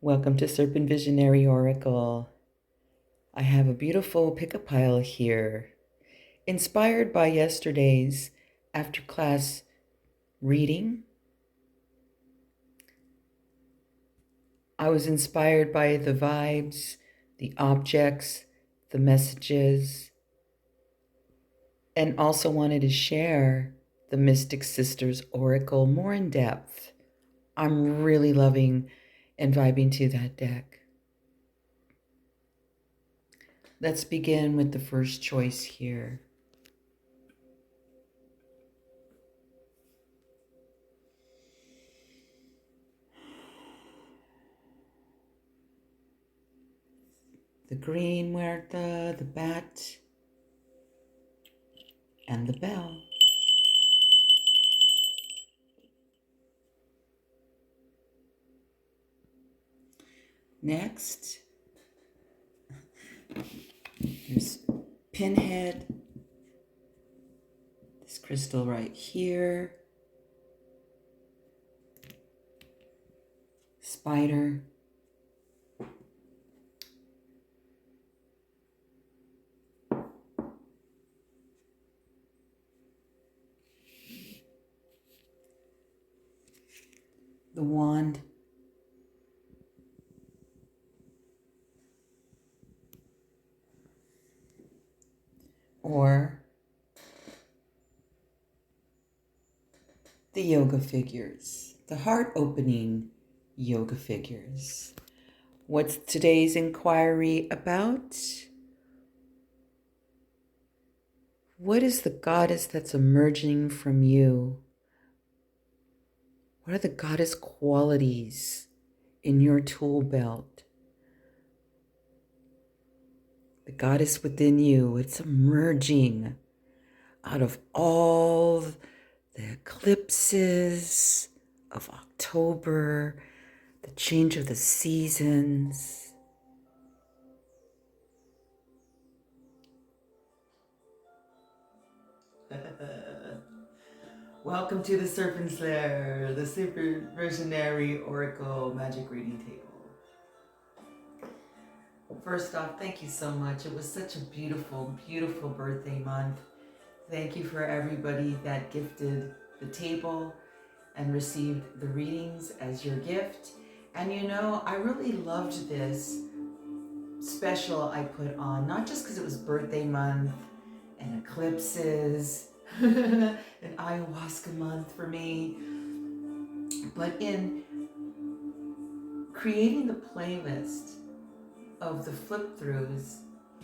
Welcome to serpentvisionaryoracle. I have a beautiful pick-up pile here, inspired by yesterday's after-class reading. I was inspired by the vibes, the objects, the messages, and also wanted to share the Mystic Sisters Oracle more in depth. I'm really loving and vibing to that deck. Let's begin with the first choice here. The GreenMuerte, the bat, and the bell. Next, there's Pinhead, this crystal right here, spider, the wand, or the yoga figures, the heart-opening yoga figures. What's today's inquiry about? What is the goddess that's emerging from you? What are the goddess qualities in your tool belt? The goddess within you, it's emerging out of all the eclipses of October, the change of the seasons. Welcome to the Serpent's Lair, the Supervisionary Oracle Magic Reading Table. First off, thank you so much. It was such a beautiful, beautiful birthday month. Thank you for everybody that gifted the table and received the readings as your gift. And you know, I really loved this special I put on, not just because it was birthday month and eclipses and ayahuasca month for me, but in creating the playlist of the flip-throughs,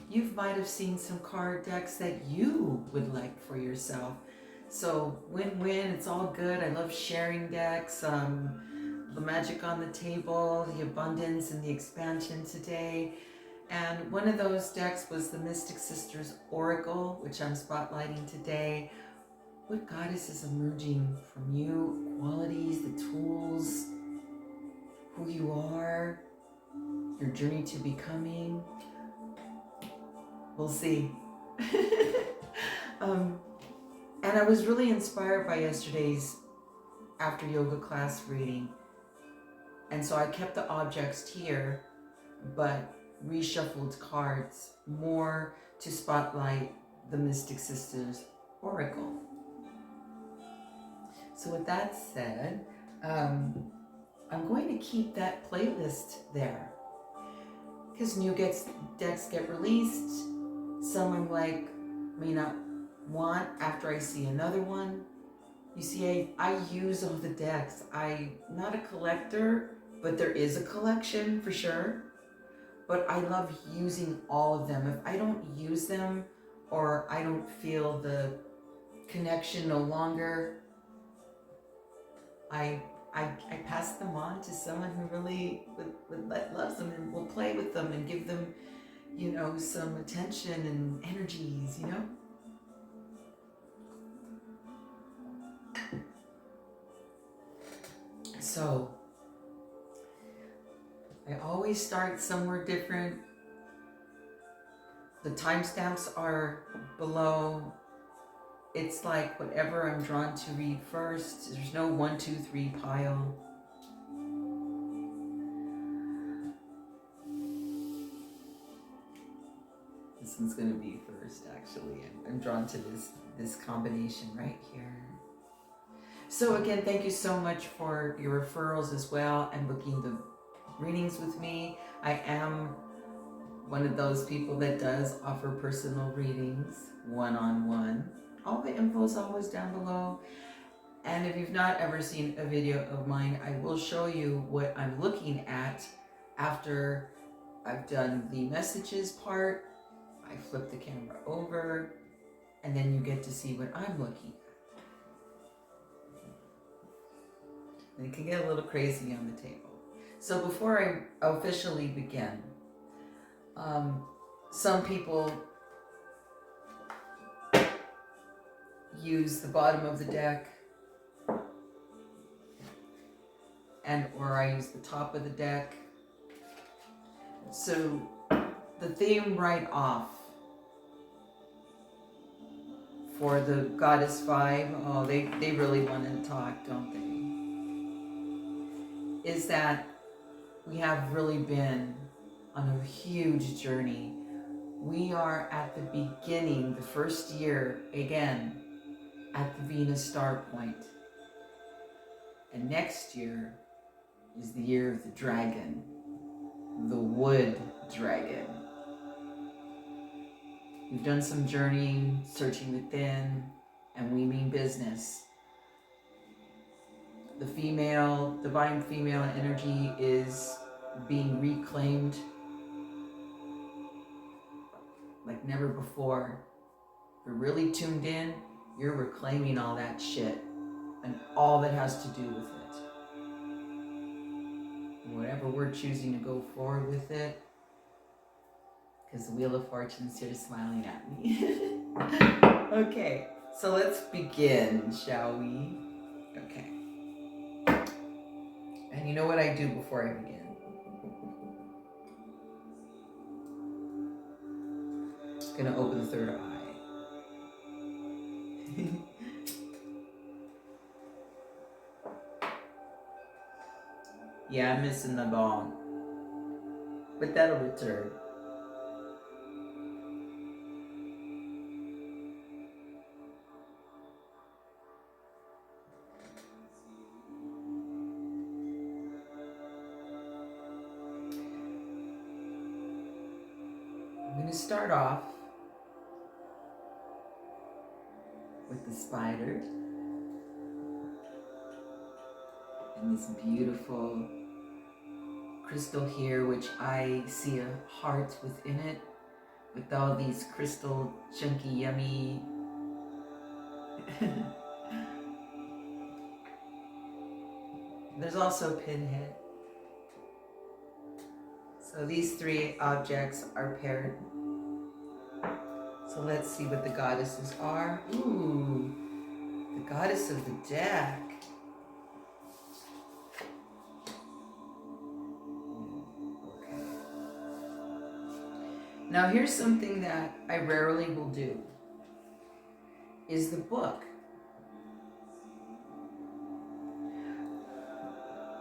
you might have seen some card decks that you would like for yourself. So win-win, it's all good. I love sharing decks. The magic on the table, the abundance and the expansion today. And one of those decks was the Mystic Sisters Oracle, which I'm spotlighting today. What goddess is emerging from you? Qualities, the tools, who you are, your journey to becoming. We'll see. And I was really inspired by yesterday's after yoga class reading. And so I kept the objects here, but reshuffled cards more to spotlight the Mystic Sisters Oracle. So with that said, I'm going to keep that playlist there because new decks get released. Some I'm like, may not want after I see another one. You see, I use all the decks. I'm not a collector, but there is a collection for sure. But I love using all of them. If I don't use them or I don't feel the connection no longer, I pass them on to someone who really loves them and will play with them and give them, you know, some attention and energies, you know? So, I always start somewhere different. The timestamps are below. It's like whatever I'm drawn to read first. There's no 1, 2, 3 pile. this one's going to be first, actually. I'm drawn to this combination right here. So again, thank you so much for your referrals as well and booking the readings with me. I am one of those people that does offer personal readings, one-on-one. All the info is always down below. And if you've not ever seen a video of mine, I will show you what I'm looking at after I've done the messages part. I flip the camera over, and then you get to see what I'm looking at. And it can get a little crazy on the table. So before I officially begin, some people use the bottom of the deck, or I use the top of the deck. So the theme right off for the Goddess Vibe, oh, they really want to talk, don't they? Is that we have really been on a huge journey. We are at the beginning, the first year, again, at the Venus star point. And next year is the year of the dragon, the wood dragon. We've done some journeying, searching within, and we mean business. The female, divine female energy is being reclaimed like never before. If you're really tuned in, you're reclaiming all that shit and all that has to do with it. And whatever we're choosing to go forward with it, because the Wheel of Fortune's here smiling at me. Okay, so let's begin, shall we? Okay. And you know what I do before I begin? I'm gonna open the third eye. Yeah, I'm missing the ball, but that'll return. I'm going to start off with the spider and this beautiful crystal here, which I see a heart within it with all these crystal chunky yummy there's also Pinhead. So these three objects are paired. So let's see what the goddesses are. Ooh, the goddess of the deck. Okay. Now here's something that I rarely will do, is the book.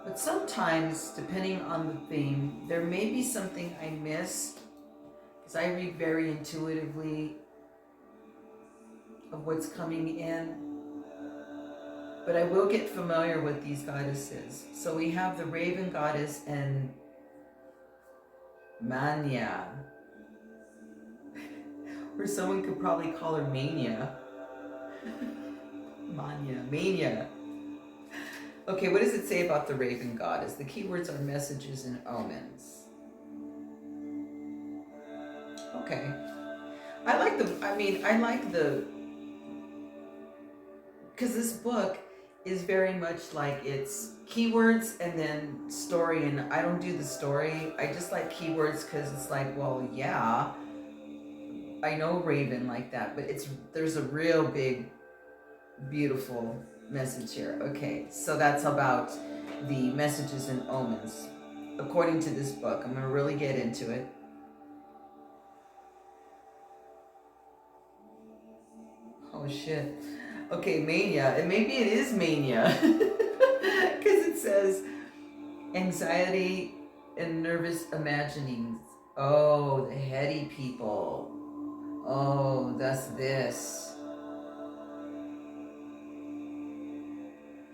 But sometimes, depending on the theme, there may be something I miss, because I read very intuitively of what's coming in. But I will get familiar with these goddesses. So we have the Raven Goddess and Mania, or someone could probably call her Mania. Mania. Okay, what does it say about the Raven Goddess? The keywords are messages and omens. Okay. I like because this book is very much like it's keywords and then story, and I don't do the story. I just like keywords because it's like, well, yeah, I know Raven like that, but there's a real big, beautiful message here. Okay, so that's about the messages and omens according to this book. I'm going to really get into it. Oh shit. Okay, mania. And maybe it is mania. Because it says anxiety and nervous imaginings. Oh, the heady people. Oh, that's this.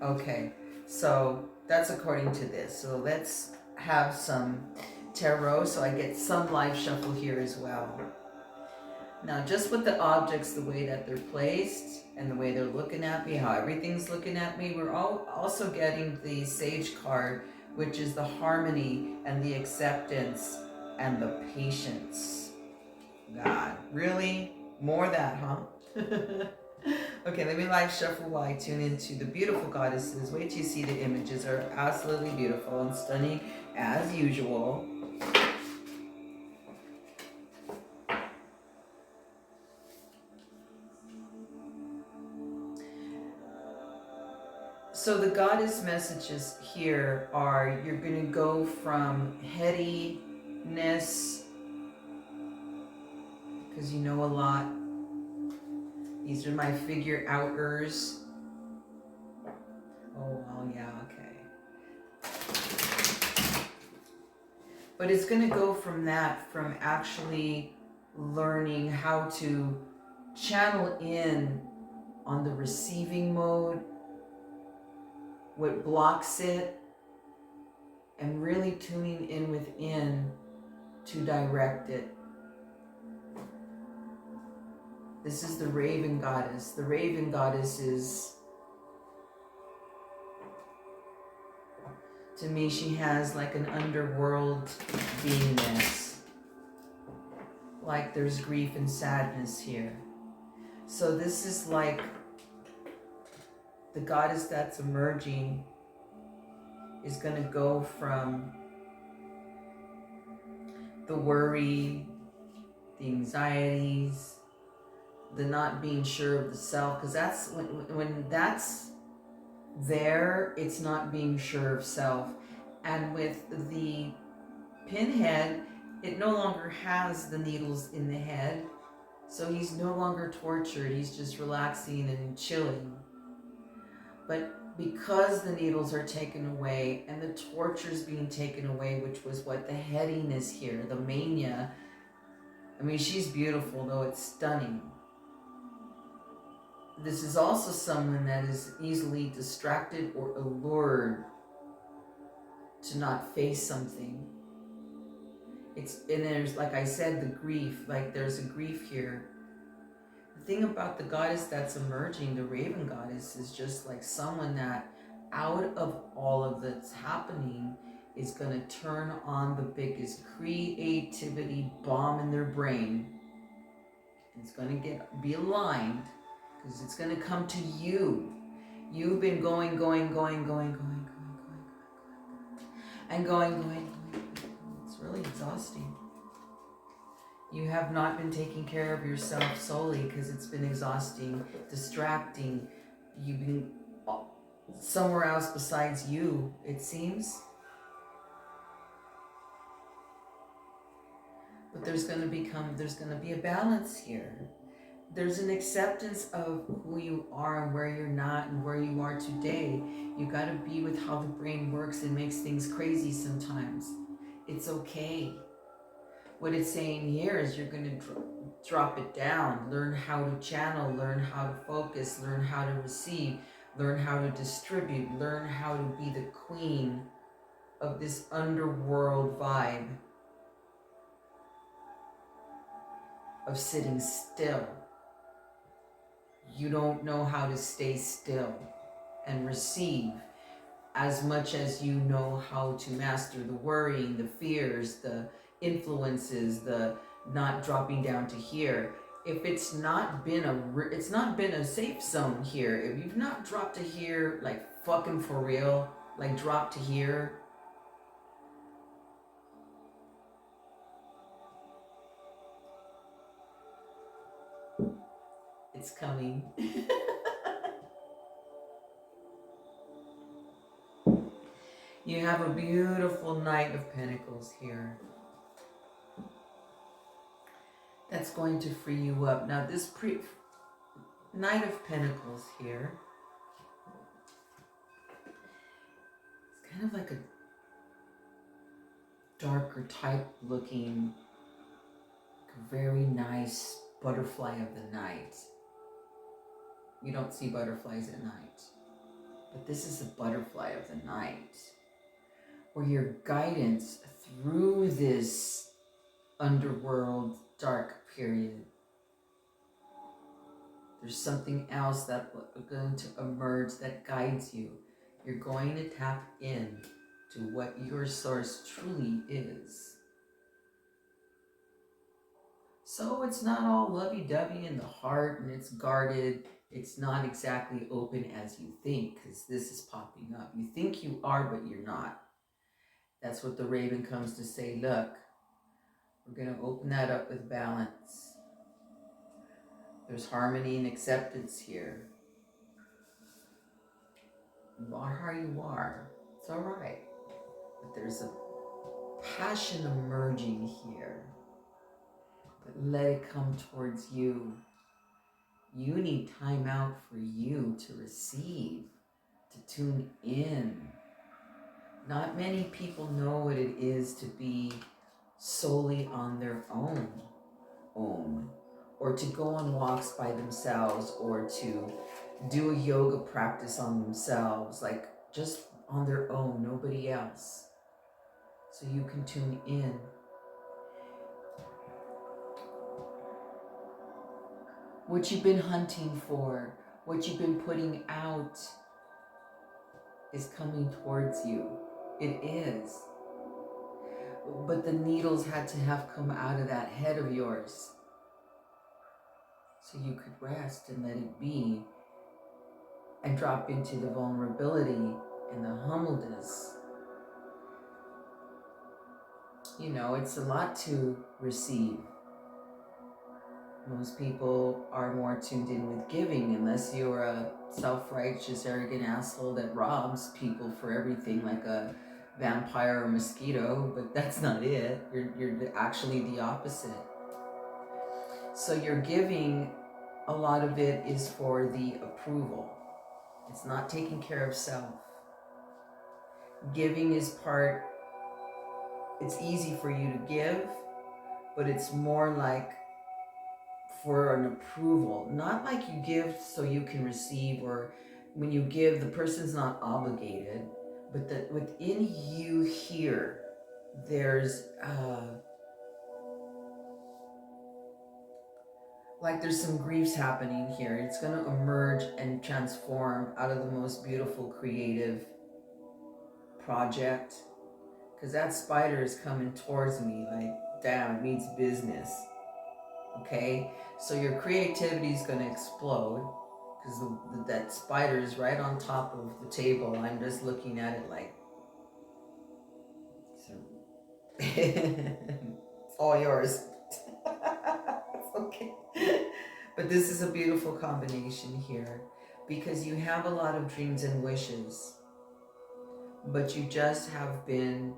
Okay, so that's according to this. So let's have some tarot so I get some live shuffle here as well. Now, just with the objects, the way that they're placed and the way they're looking at me, how everything's looking at me, we're also getting the Sage card, which is the harmony and the acceptance and the patience. God, really? More of that, huh? Okay, let me live shuffle while I tune into the beautiful goddesses. Wait till you see the images are absolutely beautiful and stunning as usual. So the goddess messages here are you're going to go from headiness, because you know a lot. These are my figure outers. Oh, well, yeah, okay. But it's going to go from that, from actually learning how to channel in on the receiving mode, what blocks it, and really tuning in within to direct it. This is the Raven Goddess. The Raven Goddess is, to me, she has like an underworld beingness. Like there's grief and sadness here. So this is like the goddess that's emerging is going to go from the worry, the anxieties, the not being sure of the self, because that's when that's there, it's not being sure of self. And with the Pinhead, it no longer has the needles in the head, so he's no longer tortured, he's just relaxing and chilling. But because the needles are taken away and the torture's being taken away, which was what the heading is here, the mania, I mean, she's beautiful, though it's stunning. This is also someone that is easily distracted or allured to not face something. And there's, like I said, the grief, like there's a grief here. The thing about the goddess that's emerging, the Raven Goddess, is just like someone that out of all of that's happening is going to turn on the biggest creativity bomb in their brain. It's going to be aligned, because it's going to come to you. You've been going, and going. It's really exhausting. You have not been taking care of yourself solely because it's been exhausting, distracting. You've been somewhere else besides you, it seems. But there's going to be a balance here. There's an acceptance of who you are and where you're not and where you are today. You got to be with how the brain works and makes things crazy sometimes. It's okay. What it's saying here is you're going to drop it down, learn how to channel, learn how to focus, learn how to receive, learn how to distribute, learn how to be the queen of this underworld vibe of sitting still. You don't know how to stay still and receive as much as you know how to master the worrying, the fears, the influences, the not dropping down to here. If it's not been a safe zone here, if you've not dropped to here, like fucking for real, like drop to here, it's coming. You have a beautiful Knight of Pentacles here. That's going to free you up. Now this Knight of Pentacles here, it's kind of like a darker type looking, very nice butterfly of the night. You don't see butterflies at night, but this is a butterfly of the night, where your guidance through this underworld dark period, there's something else that is going to emerge that guides you. You're going to tap in to what your source truly is. So it's not all lovey-dovey in the heart and it's guarded. It's not exactly open as you think, because this is popping up. You think you are, but you're not. That's what the raven comes to say. Look, we're going to open that up with balance. There's harmony and acceptance here. You are how you are. It's all right. But there's a passion emerging here. But let it come towards you. You need time out for you to receive, to tune in. Not many people know what it is to be solely on their own, or to go on walks by themselves, or to do a yoga practice on themselves, like just on their own, nobody else. So you can tune in. What you've been hunting for, what you've been putting out is coming towards you. It is. But the needles had to have come out of that head of yours so you could rest and let it be and drop into the vulnerability and the humbleness. You know, it's a lot to receive. Most people are more tuned in with giving, unless you're a self-righteous, arrogant asshole that robs people for everything like a vampire or mosquito, but that's not it. You're actually the opposite. So you're giving, a lot of it is for the approval. It's not taking care of self. Giving is part, it's easy for you to give, but it's more like for an approval, not like you give so you can receive, or when you give, the person's not obligated, but that within you here, there's like there's some griefs happening here. It's going to emerge and transform out of the most beautiful creative project, because that spider is coming towards me like, damn, it means business. Okay, so your creativity is going to explode because that spider is right on top of the table. I'm just looking at it like, so it's all yours. Okay, but this is a beautiful combination here because you have a lot of dreams and wishes, but you just have been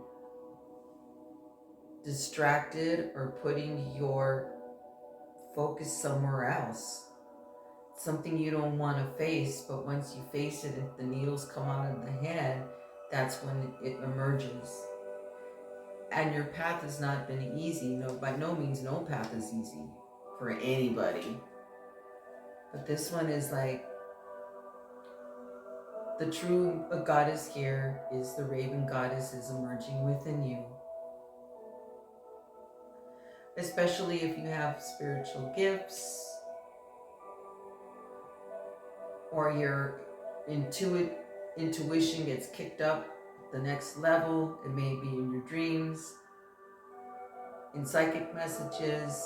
distracted or putting your focus somewhere else. Something you don't want to face, but once you face it, if the needles come out of the head, that's when it emerges. And your path has not been easy. No, by no means, no path is easy for anybody. But this one is like, the true goddess here is the raven goddess is emerging within you. Especially if you have spiritual gifts, or your intuition gets kicked up the next level. It may be in your dreams, in psychic messages.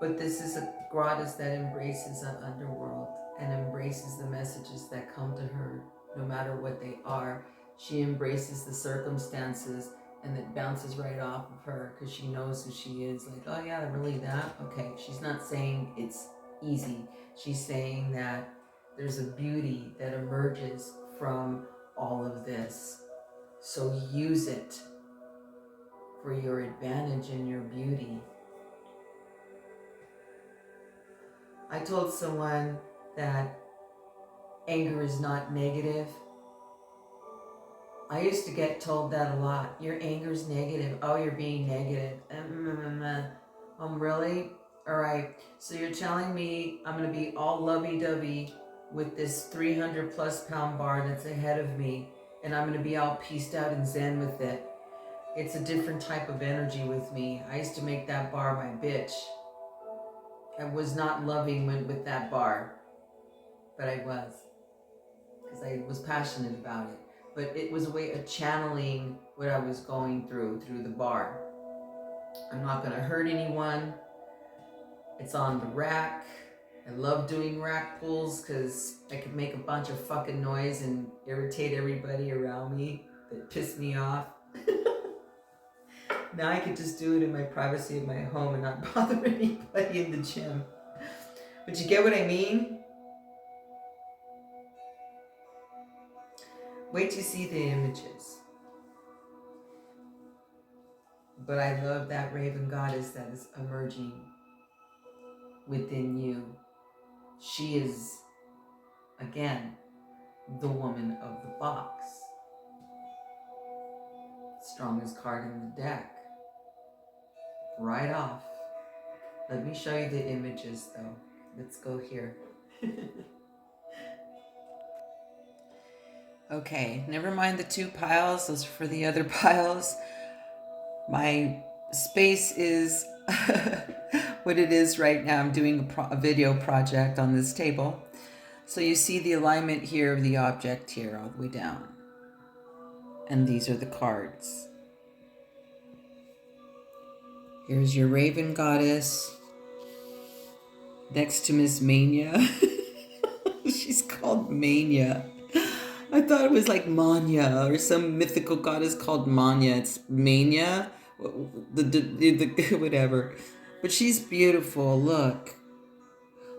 But this is a goddess that embraces an underworld and embraces the messages that come to her, no matter what they are. She embraces the circumstances and it bounces right off of her because she knows who she is. Like, oh yeah, really that? Okay. She's not saying it's easy. She's saying that there's a beauty that emerges from all of this. So use it for your advantage and your beauty. I told someone that anger is not negative. I used to get told that a lot. Your anger's negative. Oh, you're being negative. Really? All right. So you're telling me I'm going to be all lovey-dovey with this 300 plus pound bar that's ahead of me, and I'm going to be all pieced out and zen with it. It's a different type of energy with me. I used to make that bar my bitch. I was not loving with that bar, but I was, because I was passionate about it. But it was a way of channeling what I was going through the bar. I'm not going to hurt anyone. It's on the rack. I love doing rack pulls because I could make a bunch of fucking noise and irritate everybody around me that pissed me off. Now I could just do it in my privacy of my home and not bother anybody in the gym. But you get what I mean? Wait till you see the images. But I love that raven goddess that is emerging within you. She is, again, the woman of the box. Strongest card in the deck. Right off. Let me show you the images though. Let's go here. Okay, never mind the two piles. Those are for the other piles. My space is what it is right now. I'm doing a video project on this table. So you see the alignment here of the object here all the way down. And these are the cards. Here's your Raven Goddess next to Miss Mania. She's called Mania. I thought it was like Manya or some mythical goddess called Manya. It's Mania, the whatever. But she's beautiful.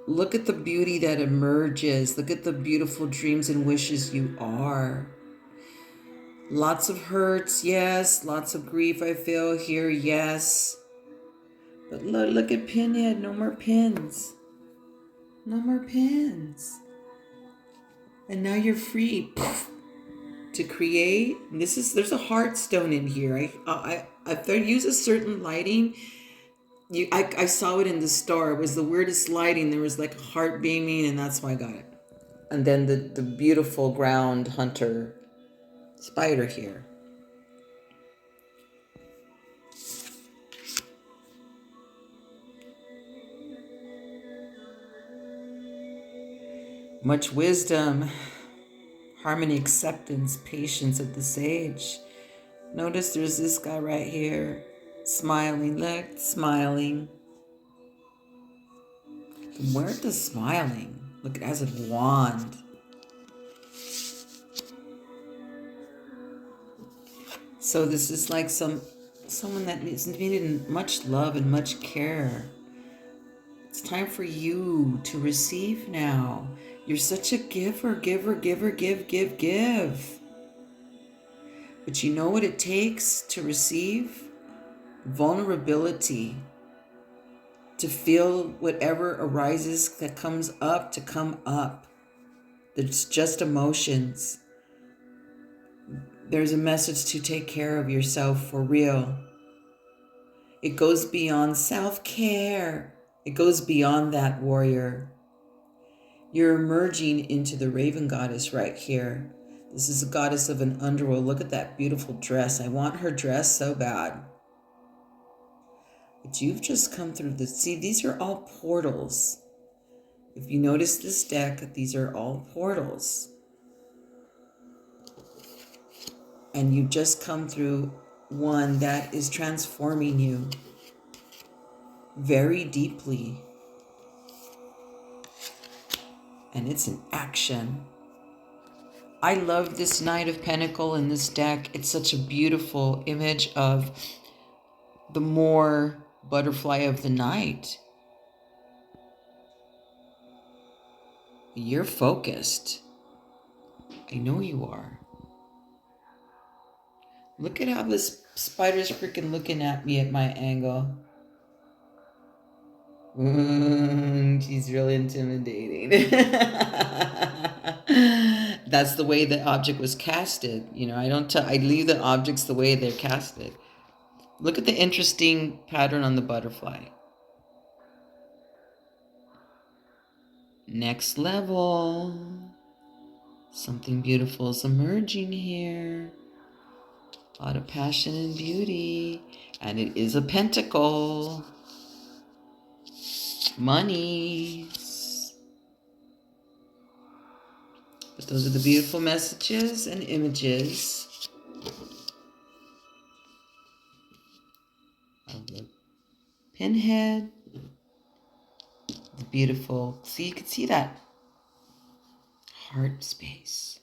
Look at the beauty that emerges. Look at the beautiful dreams and wishes you are. Lots of hurts, yes. Lots of grief I feel here, yes. But look at Pinhead. No more pins. No more pins. And now you're free to create. There's a heart stone in here. If I use a certain lighting, I saw it in the store. It was the weirdest lighting. There was like a heart beaming, and that's why I got it. And then the beautiful ground hunter spider here. Much wisdom, harmony, acceptance, patience at the sage. Notice there's this guy right here, smiling. Look, smiling. Where does smiling? Look, it has a wand. So this is like someone that is needing much love and much care. It's time for you to receive now. You're such a giver, give. But you know what it takes to receive? Vulnerability. To feel whatever arises that comes up to come up. It's just emotions. There's a message to take care of yourself for real. It goes beyond self-care. It goes beyond that, warrior. You're emerging into the Raven Goddess right here. This is a goddess of an underworld. Look at that beautiful dress. I want her dress so bad. But you've just come through the... See, these are all portals. If you notice this deck, these are all portals. And you've just come through one that is transforming you very deeply. And it's an action. I love this Knight of Pentacle in this deck. It's such a beautiful image of the more butterfly of the night. You're focused. I know you are. Look at how this spider's freaking looking at me at my angle. She's really intimidating. that's the way the object was casted. I leave the objects the way they're casted. Look at the interesting pattern on the butterfly. Next level. Something beautiful is emerging here. A lot of passion and beauty. And it is a pentacle. Monies. But those are the beautiful messages and images of the Pinhead. The beautiful, see, you can see that heart space.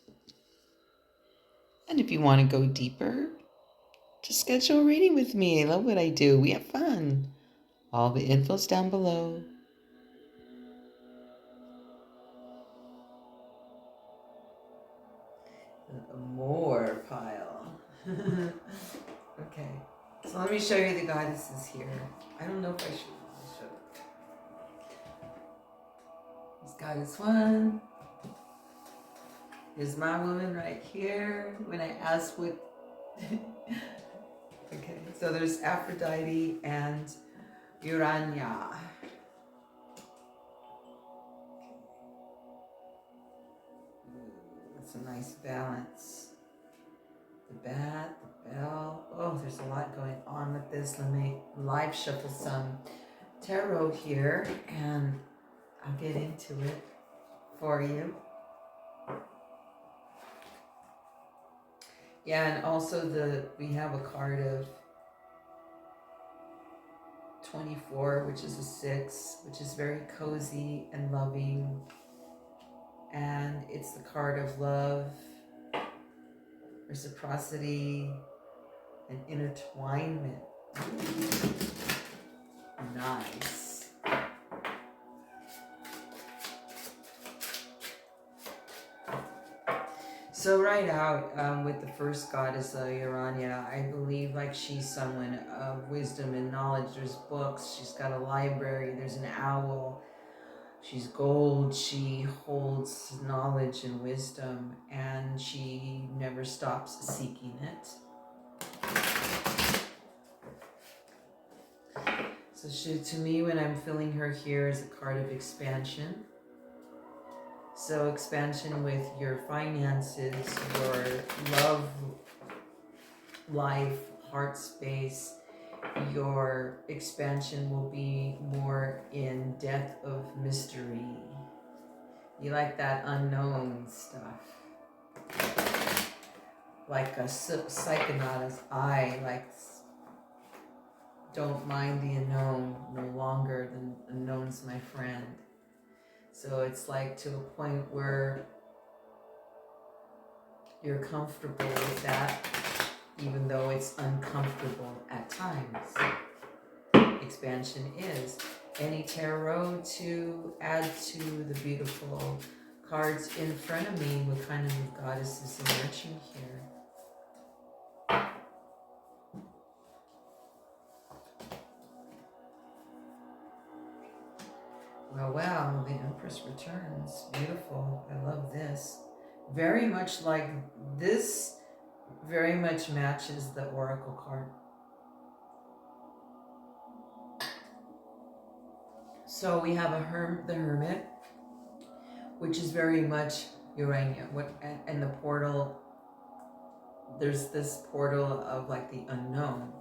And if you want to go deeper, just schedule a reading with me. I love what I do. We have fun. All the info's down below. More pile. Okay, so let me show you the goddesses here. I don't know if I should show. This goddess one. Here's my woman right here. When I asked what... Okay, so there's Aphrodite and Urania. That's a nice balance. The bat, the bell. Oh, there's a lot going on with this. Let me live shuffle some tarot here and I'll get into it for you. Yeah, and also we have a card of 24, which is a 6, which is very cozy and loving. And it's the card of love, reciprocity, and intertwinement. Nice. So right out with the first goddess, Urania, I believe like she's someone of wisdom and knowledge. There's books, she's got a library, there's an owl, she's gold, she holds knowledge and wisdom, and she never stops seeking it. So to me, when I'm feeling her here, is a card of expansion. So expansion with your finances, your love life, heart space. Your expansion will be more in depth of mystery. You like that unknown stuff. Like a psychonaut's eye, like don't mind the unknown no longer, the unknown's my friend. So it's like to a point where you're comfortable with that, even though it's uncomfortable at times. Expansion is. Any tarot to add to the beautiful cards in front of me? What kind of goddess is emerging here? Wow, the Empress returns. Beautiful. I love this. Very much like this, very much matches the Oracle card. So we have the Hermit, which is very much Urania. And the portal, there's this portal of like the unknown.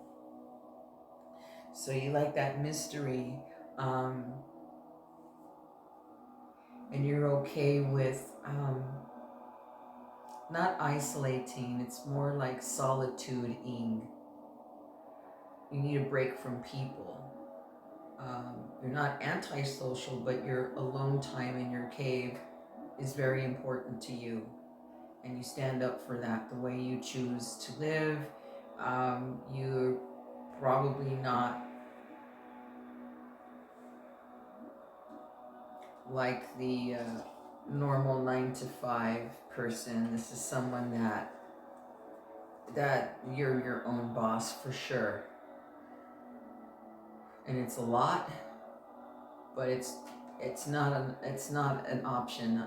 So you like that mystery. And you're okay with not isolating, it's more like solitude-ing. You need a break from people. You're not antisocial, but your alone time in your cave is very important to you. And you stand up for that, the way you choose to live. You're probably not like the normal 9-to-5 person. This is someone that you're your own boss for sure. And it's a lot, but it's not an option.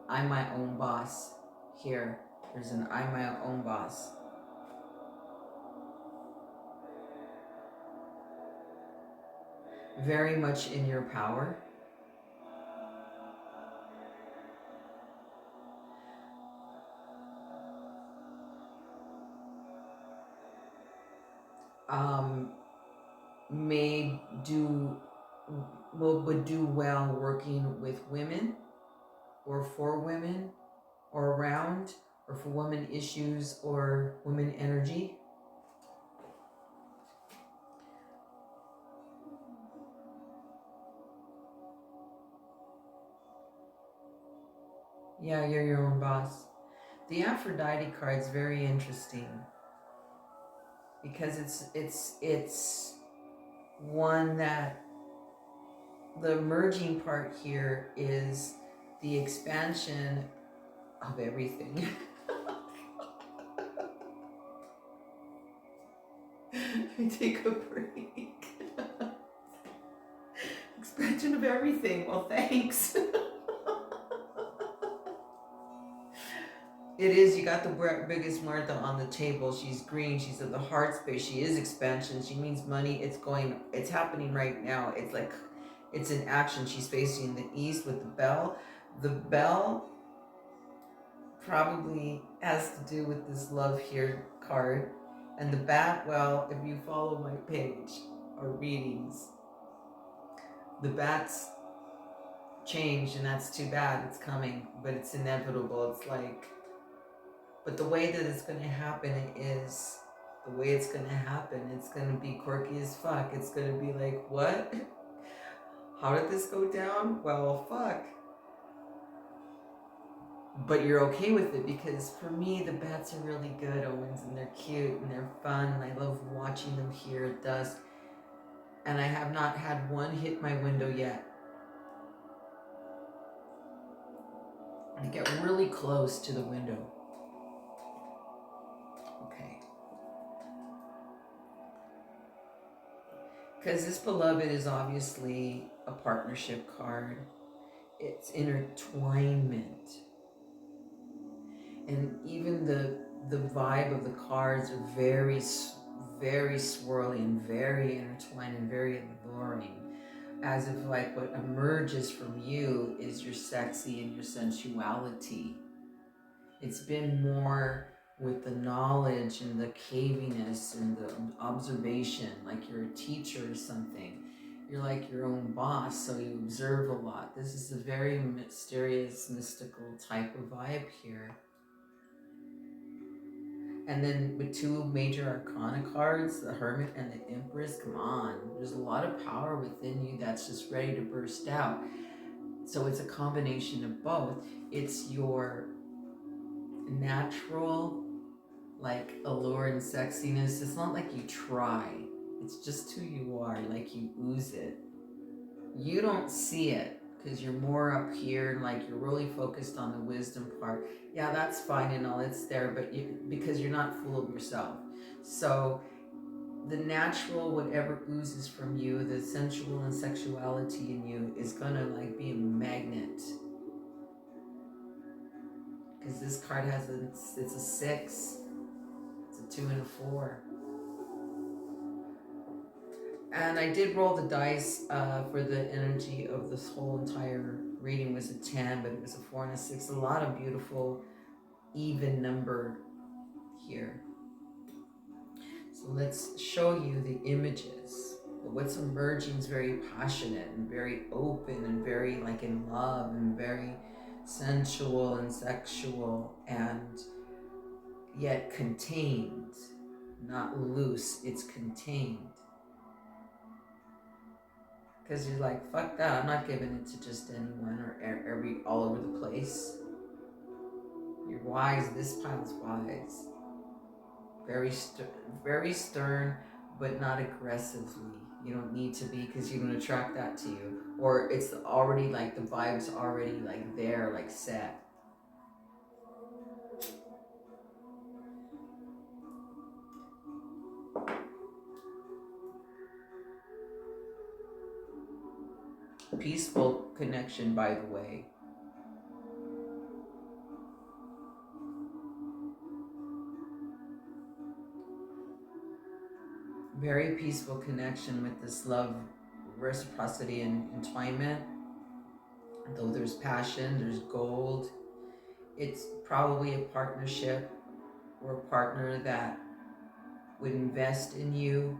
I'm my own boss. here. There's an I'm my own boss. Very much in your power. Would do well working with women or for women or around or for women issues or women energy. Yeah, you're your own boss. The Aphrodite card is very interesting because it's one that the emerging part here is the expansion of everything. I take a break. Expansion of everything. Well, thanks. It is, you got the biggest Martha on the table. She's green, she's at the heart space, she is expansion, she means money, it's happening right now. It's like, it's in action. She's facing the east with the bell. The bell probably has to do with this love here card. And the bat, well, if you follow my page or readings, the bat's changed, and that's too bad. It's coming, but it's inevitable. It's like, but the way that it's going to happen is the way it's going to happen. It's going to be quirky as fuck. It's going to be like, what? How did this go down? Well, fuck. But you're okay with it because for me, the bats are really good omens, and they're cute and they're fun, and I love watching them here at dusk. And I have not had one hit my window yet. I get really close to the window. Okay. Because this beloved is obviously a partnership card. It's intertwinement. And even the vibe of the cards are very, very swirly and very intertwined and very alluring. As if like what emerges from you is your sexy and your sensuality. It's been more with the knowledge and the caviness and the observation, like you're a teacher or something. You're like your own boss, so you observe a lot. This is a very mysterious, mystical type of vibe here. And then with two major arcana cards, the Hermit and the Empress, come on. There's a lot of power within you that's just ready to burst out. So it's a combination of both. It's your natural, like, allure and sexiness. It's not like you try. It's just who you are, like you ooze it. You don't see it because you're more up here and like you're really focused on the wisdom part. Yeah, that's fine and all, it's there, but because you're not full of yourself. So the natural, whatever oozes from you, the sensual and sexuality in you is gonna like be a magnet. Because this card has it's a 6, it's a 2 and a 4. And I did roll the dice for the energy of this whole entire reading was a 10, but it was a 4 and a 6. A lot of beautiful, even number here. So let's show you the images. What's emerging is very passionate and very open and very like in love and very sensual and sexual and yet contained, not loose, it's contained. Because you're like, fuck that, I'm not giving it to just anyone or all over the place. You're wise, this pile's wise. Very stern, but not aggressively. You don't need to be because you don't attract that to you. Or it's already like, the vibe's already like there, like set. Peaceful connection, by the way. very peaceful connection with this love, reciprocity, and entwinement. Though there's passion, there's gold. It's probably a partnership or a partner that would invest in you,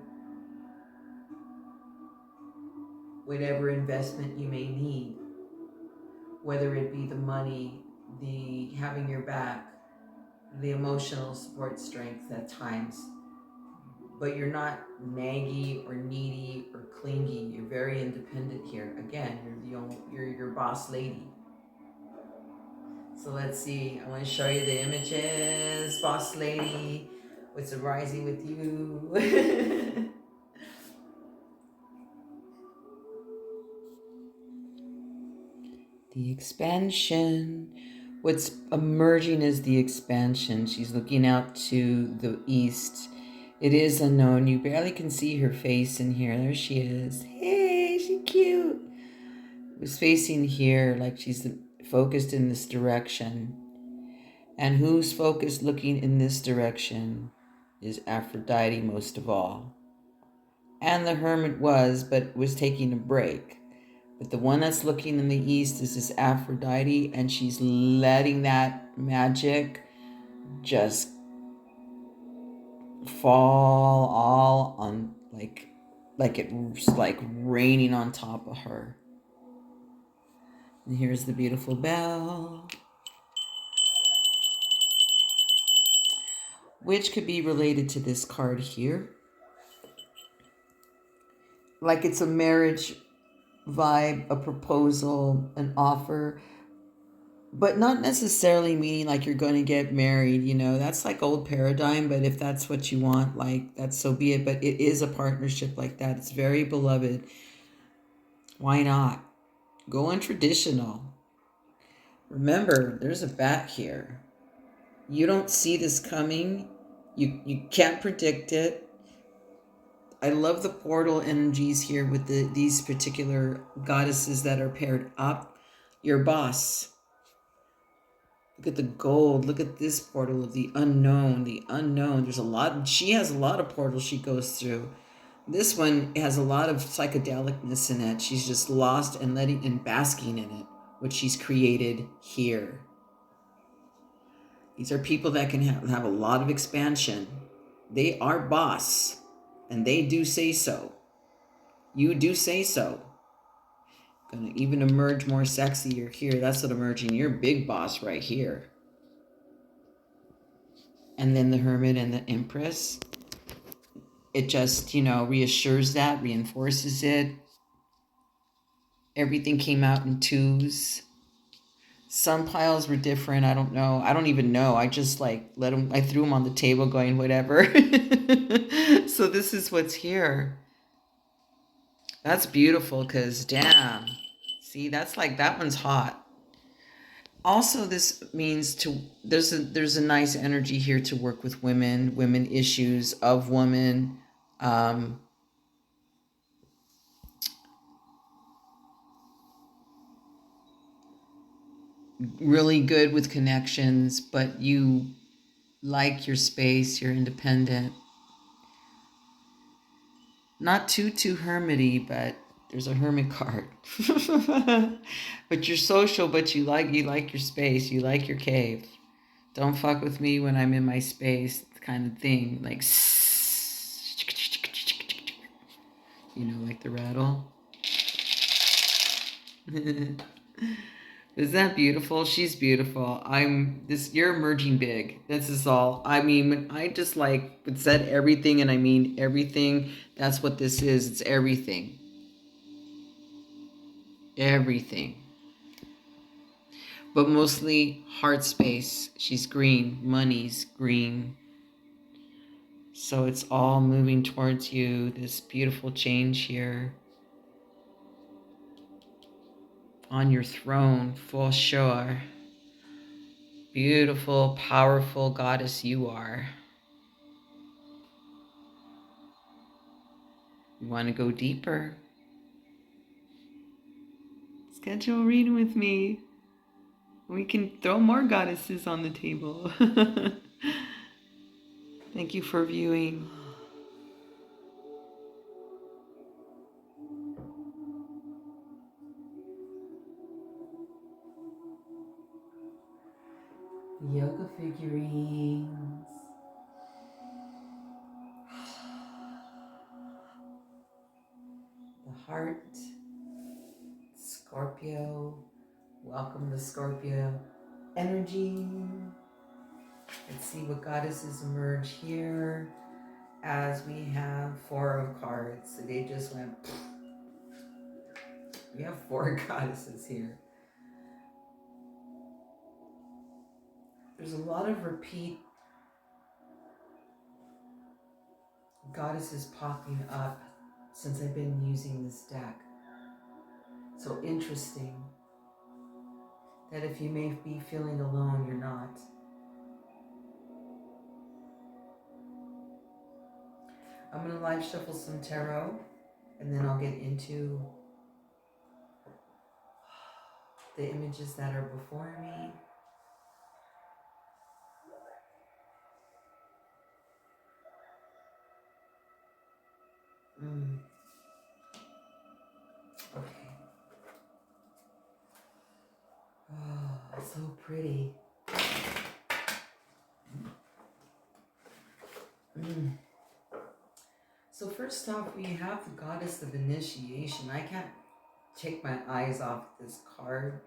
whatever investment you may need, whether it be the money, the having your back, the emotional support strength at times. But you're not naggy or needy or clingy. You're very independent here. Again, you're your boss lady. So let's see. I want to show you the images, boss lady. What's arising with you? The expansion. What's emerging is the expansion. She's looking out to the east. It is unknown. You barely can see her face in here. There she is. Hey, she's cute. It was facing here like she's focused in this direction. And who's focused looking in this direction is Aphrodite most of all. And the hermit but was taking a break. But the one that's looking in the east is this Aphrodite, and she's letting that magic just fall all on like it's like raining on top of her. And here's the beautiful bell, which could be related to this card here. Like it's a marriage vibe, a proposal, an offer, but not necessarily meaning like you're going to get married, you know, that's like old paradigm. But if that's what you want, like that's so be it. But it is a partnership like that. It's very beloved. Why not? Go untraditional. Remember, there's a bat here. You don't see this coming. You can't predict it. I love the portal energies here with these particular goddesses that are paired up. Your boss. Look at the gold. Look at this portal of the unknown. The unknown. There's a lot. She has a lot of portals she goes through. This one has a lot of psychedelicness in it. She's just lost and letting and basking in it, what she's created here. These are people that can have a lot of expansion. They are boss, and they do say so. You do say so. Gonna even emerge more sexier here. That's what emerging. You're big boss right here. And then the hermit and the empress. It just, reassures that, reinforces it. Everything came out in twos. Some piles were different. I don't know. I don't even know. I just I threw them on the table going, whatever. So this is what's here. That's beautiful because damn. See, that's that one's hot. Also, this means there's a nice energy here to work with women issues of women. Really good with connections, but you like your space, you're independent. Not too hermity, but there's a hermit card. But you're social, but you like your space, you like your cave. Don't fuck with me when I'm in my space, kind of thing. Like the rattle. Is that beautiful? She's beautiful. You're emerging big. This is all. I mean, I just said everything, and I mean everything. That's what this is. It's everything. Everything. But mostly heart space. She's green. Money's green. So it's all moving towards you. This beautiful change here. On your throne, for sure. Beautiful, powerful goddess you are. You want to go deeper? Schedule a reading with me. We can throw more goddesses on the table. Thank you for viewing. yoga figurines. The heart, Scorpio. Welcome the Scorpio energy. Let's see what goddesses emerge here as we have 4 of cards. So they just went, we have 4 goddesses here. There's a lot of repeat goddesses popping up since I've been using this deck. So interesting that if you may be feeling alone, you're not. I'm going to live shuffle some tarot, and then I'll get into the images that are before me. Okay. Oh, so pretty. So first off, we have the goddess of initiation. I can't take my eyes off this card.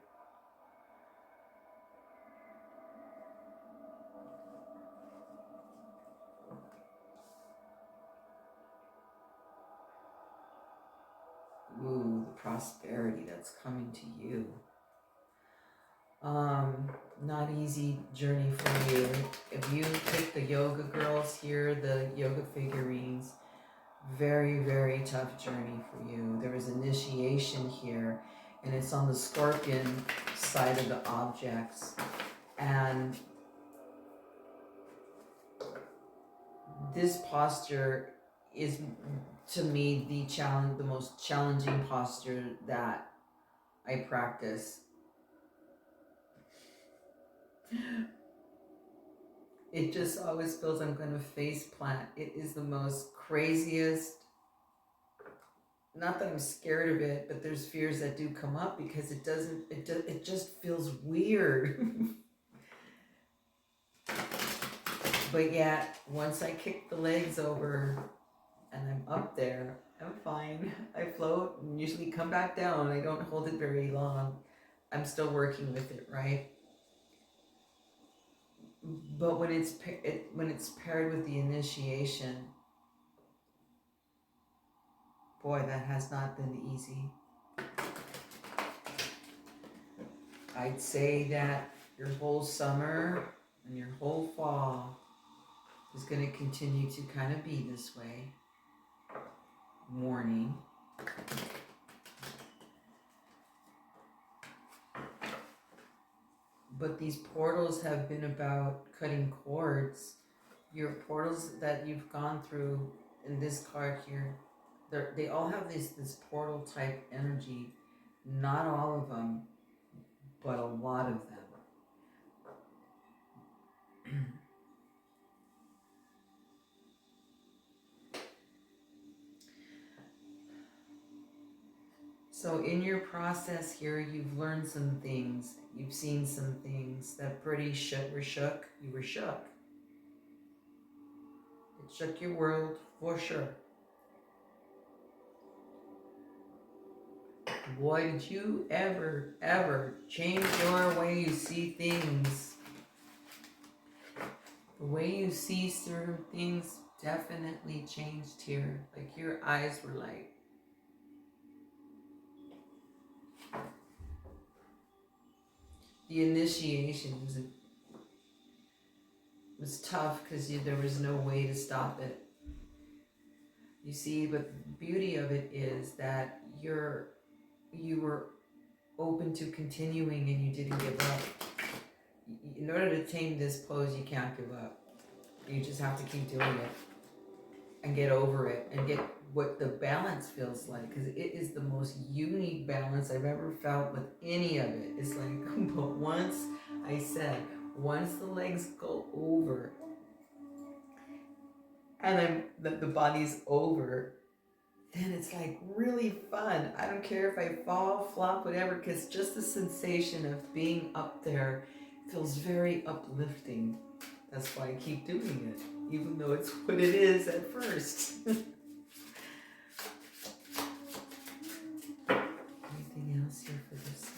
Ooh, the prosperity that's coming to you. Not easy journey for you. If you pick the yoga girls here, the yoga figurines, very, very tough journey for you. There is initiation here, and it's on the scorpion side of the objects. And this posture is, to me, the most challenging posture that I practice. It just always feels I'm going to face plant. It is the most craziest, not that I'm scared of it, but there's fears that do come up because it just feels weird. But yet, once I kick the legs over and I'm up there, I'm fine. I float and usually come back down. I don't hold it very long. I'm still working with it, right? But when it's paired with the initiation, boy, that has not been easy. I'd say that your whole summer and your whole fall is going to continue to kind of be this way. Warning. But these portals have been about cutting cords. Your portals that you've gone through in this card here, they all have this portal type energy. Not all of them, but a lot of them. So in your process here, you've learned some things. You've seen some things that pretty were shook. You were shook. It shook your world for sure. Boy, did you ever change your way you see things. The way you see certain things definitely changed here. Like your eyes were like, the initiation was tough because there was no way to stop it. You see, but the beauty of it is that you were open to continuing and you didn't give up. In order to tame this pose, you can't give up. You just have to keep doing it and get over it and get what the balance feels like, because it is the most unique balance I've ever felt with any of it. It's like, but once the legs go over and the body's over, then it's like really fun. I don't care if I fall, flop, whatever, because just the sensation of being up there feels very uplifting. That's why I keep doing it, even though it's what it is at first. Anything else here for this side?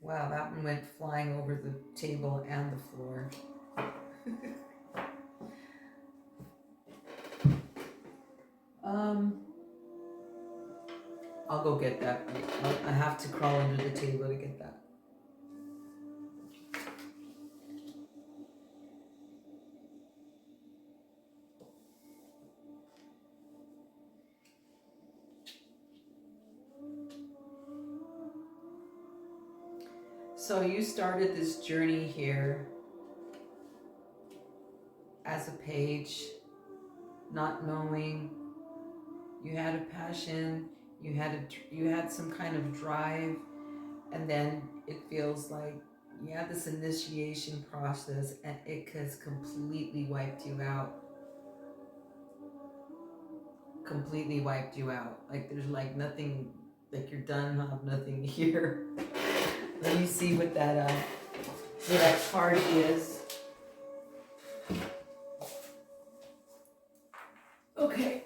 Wow, that one went flying over the table and the floor. I'll go get that. I have to crawl under the table to get that. So you started this journey here as a page, not knowing. You had a passion, you had some kind of drive, and then it feels like you had this initiation process and it has completely wiped you out. Completely wiped you out. Like there's like nothing, like you're done, have nothing here. Let me see what that card is. Okay.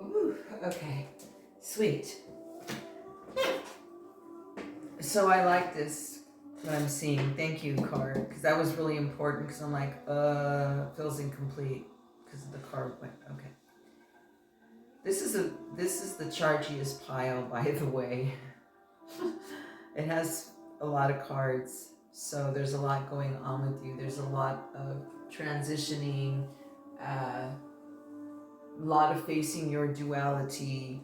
Ooh, okay. Sweet. So I like this, what I'm seeing. Thank you, card, because that was really important, because I'm like, feels incomplete because the card went, okay. This is the chargiest pile, by the way. It has a lot of cards, so there's a lot going on with you. There's a lot of transitioning, a lot of facing your duality.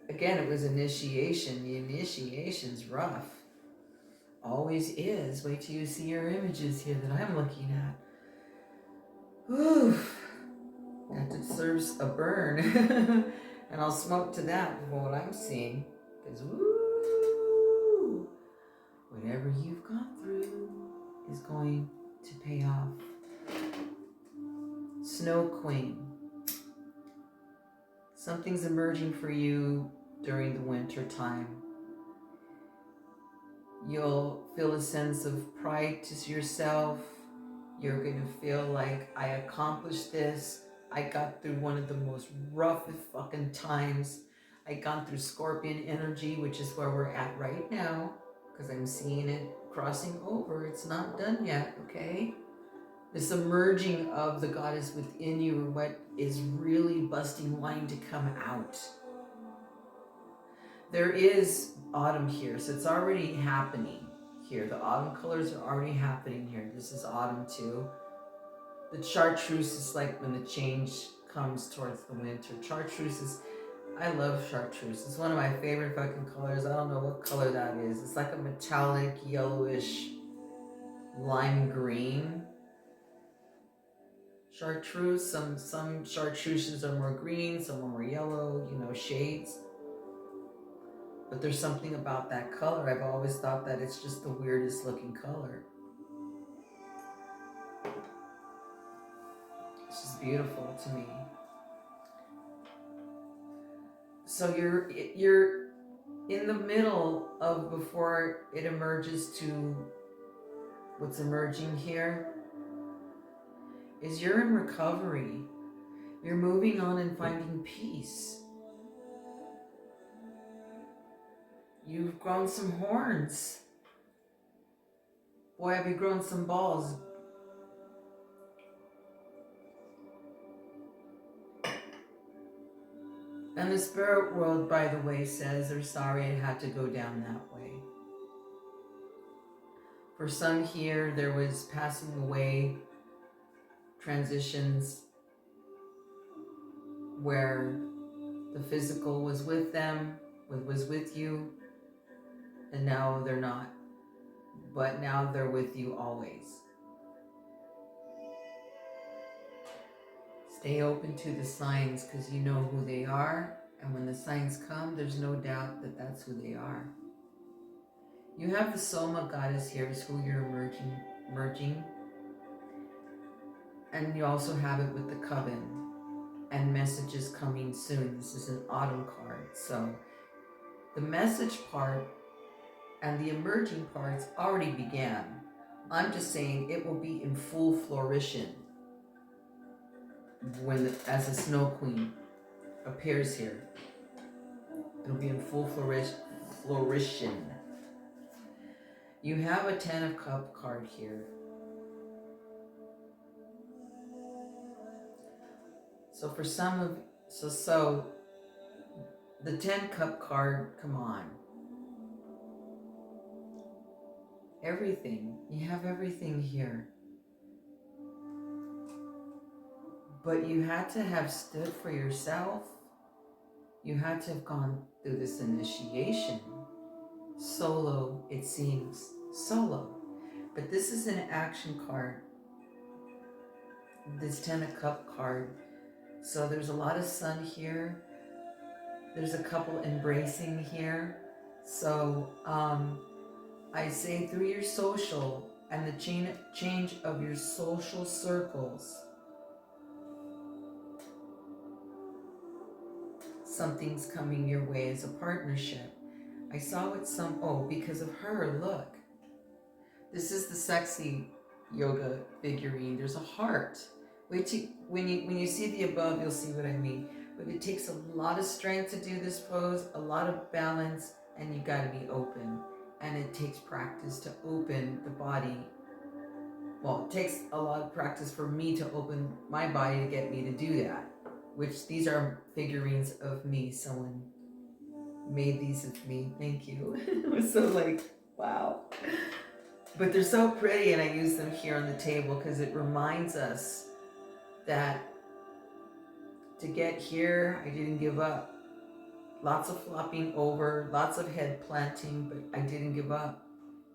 Again, it was initiation. The initiation's rough. Always is. Wait till you see your images here that I'm looking at. Whew. That deserves a burn. And I'll smoke to that for what I'm seeing. Because, woo, whatever you've gone through is going to pay off. Snow Queen. Something's emerging for you during the winter time. You'll feel a sense of pride to yourself. You're going to feel like, I accomplished this. I got through one of the most roughest fucking times. I got through Scorpion energy, which is where we're at right now, because I'm seeing it crossing over. It's not done yet, okay? This emerging of the goddess within you, or what is really busting, wanting to come out. There is autumn here, so it's already happening here. The autumn colors are already happening here. This is autumn too. The chartreuse is like when the change comes towards the winter. Chartreuse is, I love chartreuse. It's one of my favorite fucking colors. I don't know what color that is. It's like a metallic yellowish lime green. Chartreuse, some chartreuses are more green, some are more yellow, you know, shades. But there's something about that color. I've always thought that it's just the weirdest looking color. It's just beautiful to me. So you're in the middle of, before it emerges to what's emerging here, is you're in recovery. You're moving on and finding peace. You've grown some horns. Boy, have you grown some balls. And the spirit world, by the way, says they're sorry it had to go down that way. For some here, there was passing away, transitions where the physical was with them, was with you, and now they're not. But now they're with you always. Stay open to the signs, because you know who they are. And when the signs come, there's no doubt that that's who they are. You have the Soma goddess here, is who you're merging. And you also have it with the coven and messages coming soon. This is an autumn card. So the message part and the emerging parts already began. I'm just saying it will be in full flourishing as the Snow Queen appears here. It'll be in full flourishing. You have a Ten of Cup card here. So for some of, so the 10 Cup card, come on. Everything, you have everything here. But you had to have stood for yourself. You had to have gone through this initiation. Solo, it seems, solo. But this is an action card. This 10 of Cup card. So there's a lot of sun here. There's a couple embracing here. So I say through your social and the change of your social circles, something's coming your way as a partnership. I saw it because of her, look. This is the sexy yoga figurine. There's a heart. When you see the above, you'll see what I mean. But it takes a lot of strength to do this pose, a lot of balance, and you gotta be open. And it takes practice to open the body. Well, it takes a lot of practice for me to open my body to get me to do that. Which these are figurines of me. Someone made these of me. Thank you. It was so like, wow. But they're so pretty, and I use them here on the table because it reminds us that to get here, I didn't give up. Lots of flopping over, lots of head planting, but I didn't give up.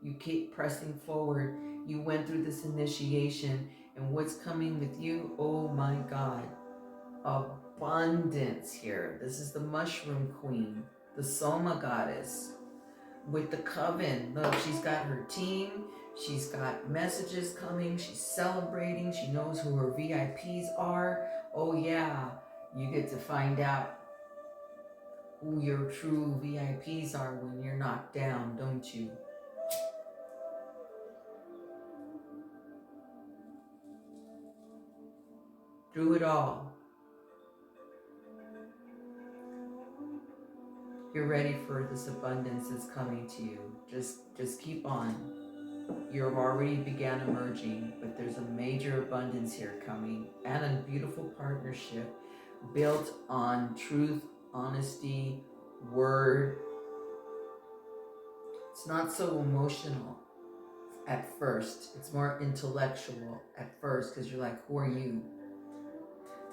You keep pressing forward. You went through this initiation, and what's coming with you? Oh my God. Abundance here. This is the Mushroom Queen, the Soma goddess. With the coven, look, she's got her team. She's got messages coming. She's celebrating. She knows who her VIPs are. Oh yeah, you get to find out who your true VIPs are when you're knocked down, don't you? Through it all, you're ready for this abundance that's coming to you. Just keep on. You've already began emerging, but there's a major abundance here coming, and a beautiful partnership built on truth, honesty, word. It's not so emotional at first. It's more intellectual at first, because you're like, who are you?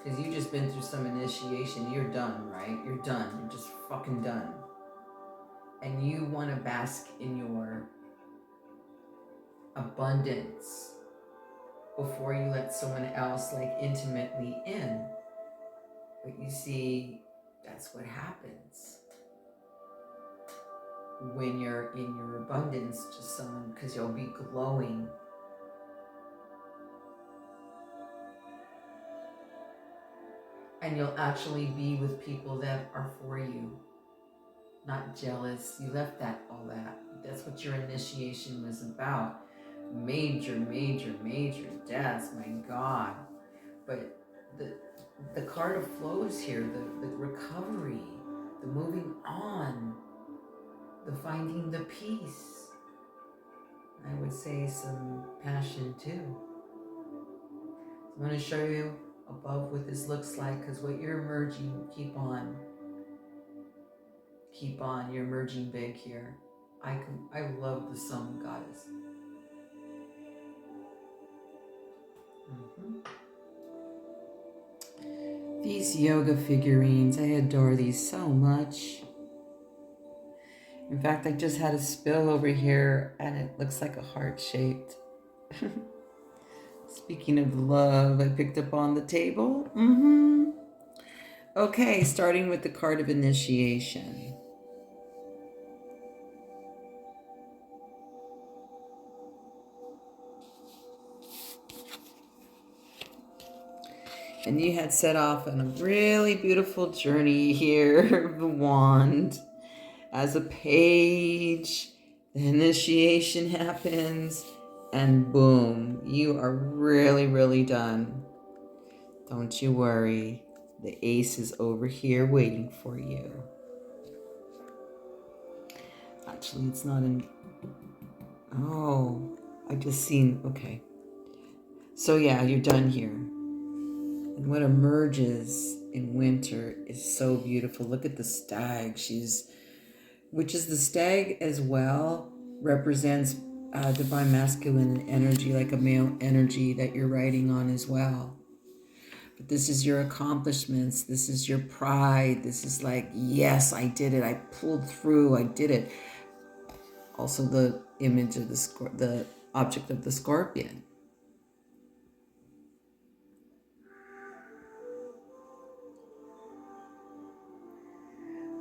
Because you've just been through some initiation. You're done, right? You're done. You're just fucking done. And you want to bask in your abundance before you let someone else like intimately in. But you see, that's what happens when you're in your abundance to someone, because you'll be glowing. And you'll actually be with people that are for you, not jealous. You left all that. That's what your initiation was about. Major, major, major deaths, my God. But the card of flows here, the recovery, the moving on, the finding the peace. I would say some passion too. I'm going to show you above what this looks like, because what you're emerging, keep on. Keep on, you're emerging big here. I love the sun goddess. These yoga figurines, I adore these so much. In fact, I just had a spill over here and it looks like a heart-shaped. Speaking of love, I picked up on the table. Okay, starting with the card of initiation. And you had set off on a really beautiful journey here of the wand. As a page, the initiation happens, and boom, you are really, really done. Don't you worry. The ace is over here waiting for you. Actually, it's not in... Oh, I just seen... Okay. So yeah, you're done here. And what emerges in winter is so beautiful. Look at the stag. Which is the stag as well, represents divine masculine energy, like a male energy that you're riding on as well. But this is your accomplishments. This is your pride. This is like, yes, I did it. I pulled through. I did it. Also the image of the object of the scorpion.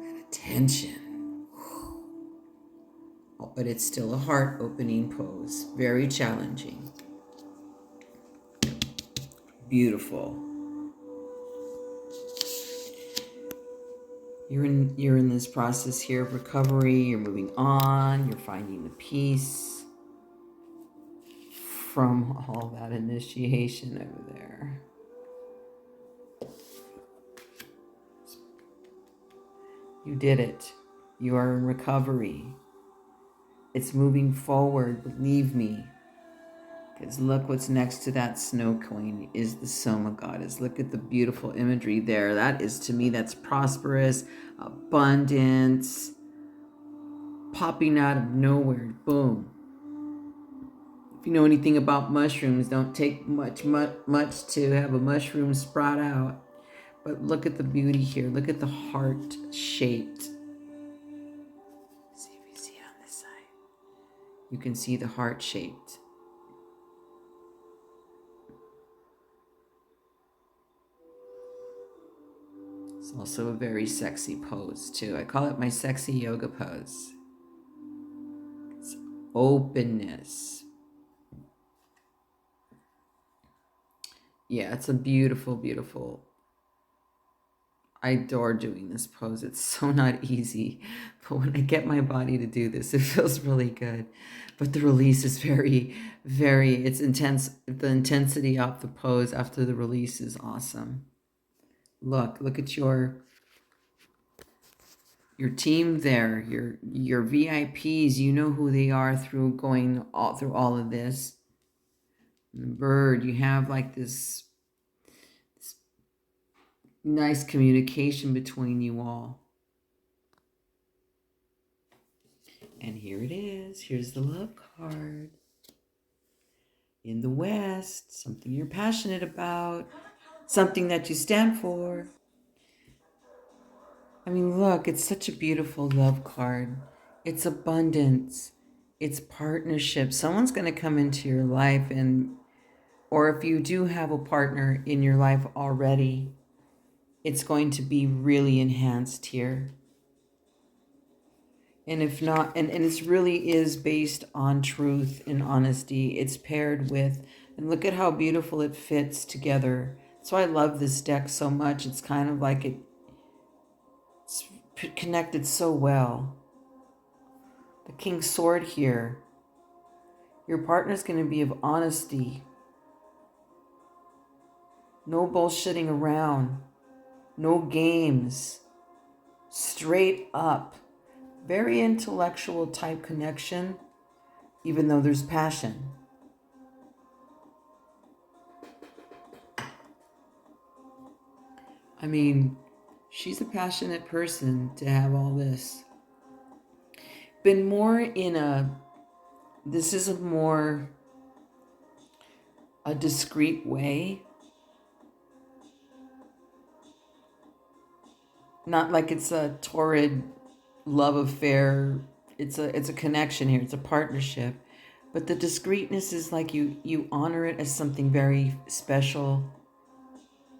And attention. Oh, but it's still a heart-opening pose. Very challenging. Beautiful. You're in this process here of recovery. You're moving on. You're finding the peace from all that initiation over there. You did it. You are in recovery. It's moving forward, believe me. Because look what's next to that snow queen is the Soma goddess. Look at the beautiful imagery there. That is, to me, that's prosperous, abundance, popping out of nowhere. Boom. If you know anything about mushrooms, don't take much to have a mushroom sprout out. But look at the beauty here. Look at the heart-shaped. See if you see it on this side. You can see the heart-shaped. It's also a very sexy pose too. I call it my sexy yoga pose. It's openness. Yeah, it's a beautiful, beautiful. I adore doing this pose. It's so not easy, but when I get my body to do this, it feels really good. But the release is very, it's intense. The intensity of the pose after the release is awesome. Look at your team there, your VIPs. You know who they are through all of this. The bird, you have like this nice communication between you all. And here it is. Here's the love card. In the West, something you're passionate about, something that you stand for. I mean, look, it's such a beautiful love card. It's abundance. It's partnership. Someone's going to come into your life, or if you do have a partner in your life already, it's going to be really enhanced here. And if not, and it really is based on truth and honesty. It's paired with, and look at how beautiful it fits together. So I love this deck so much. It's kind of like it's connected so well. The King's Sword here. Your partner's going to be of honesty. No bullshitting around. No games. Straight up. Very intellectual type connection, even though there's passion. I mean, she's a passionate person to have all this. Been more this is a discreet way. Not like it's a torrid love affair. It's a connection here. It's a partnership. But the discreetness is like you honor it as something very special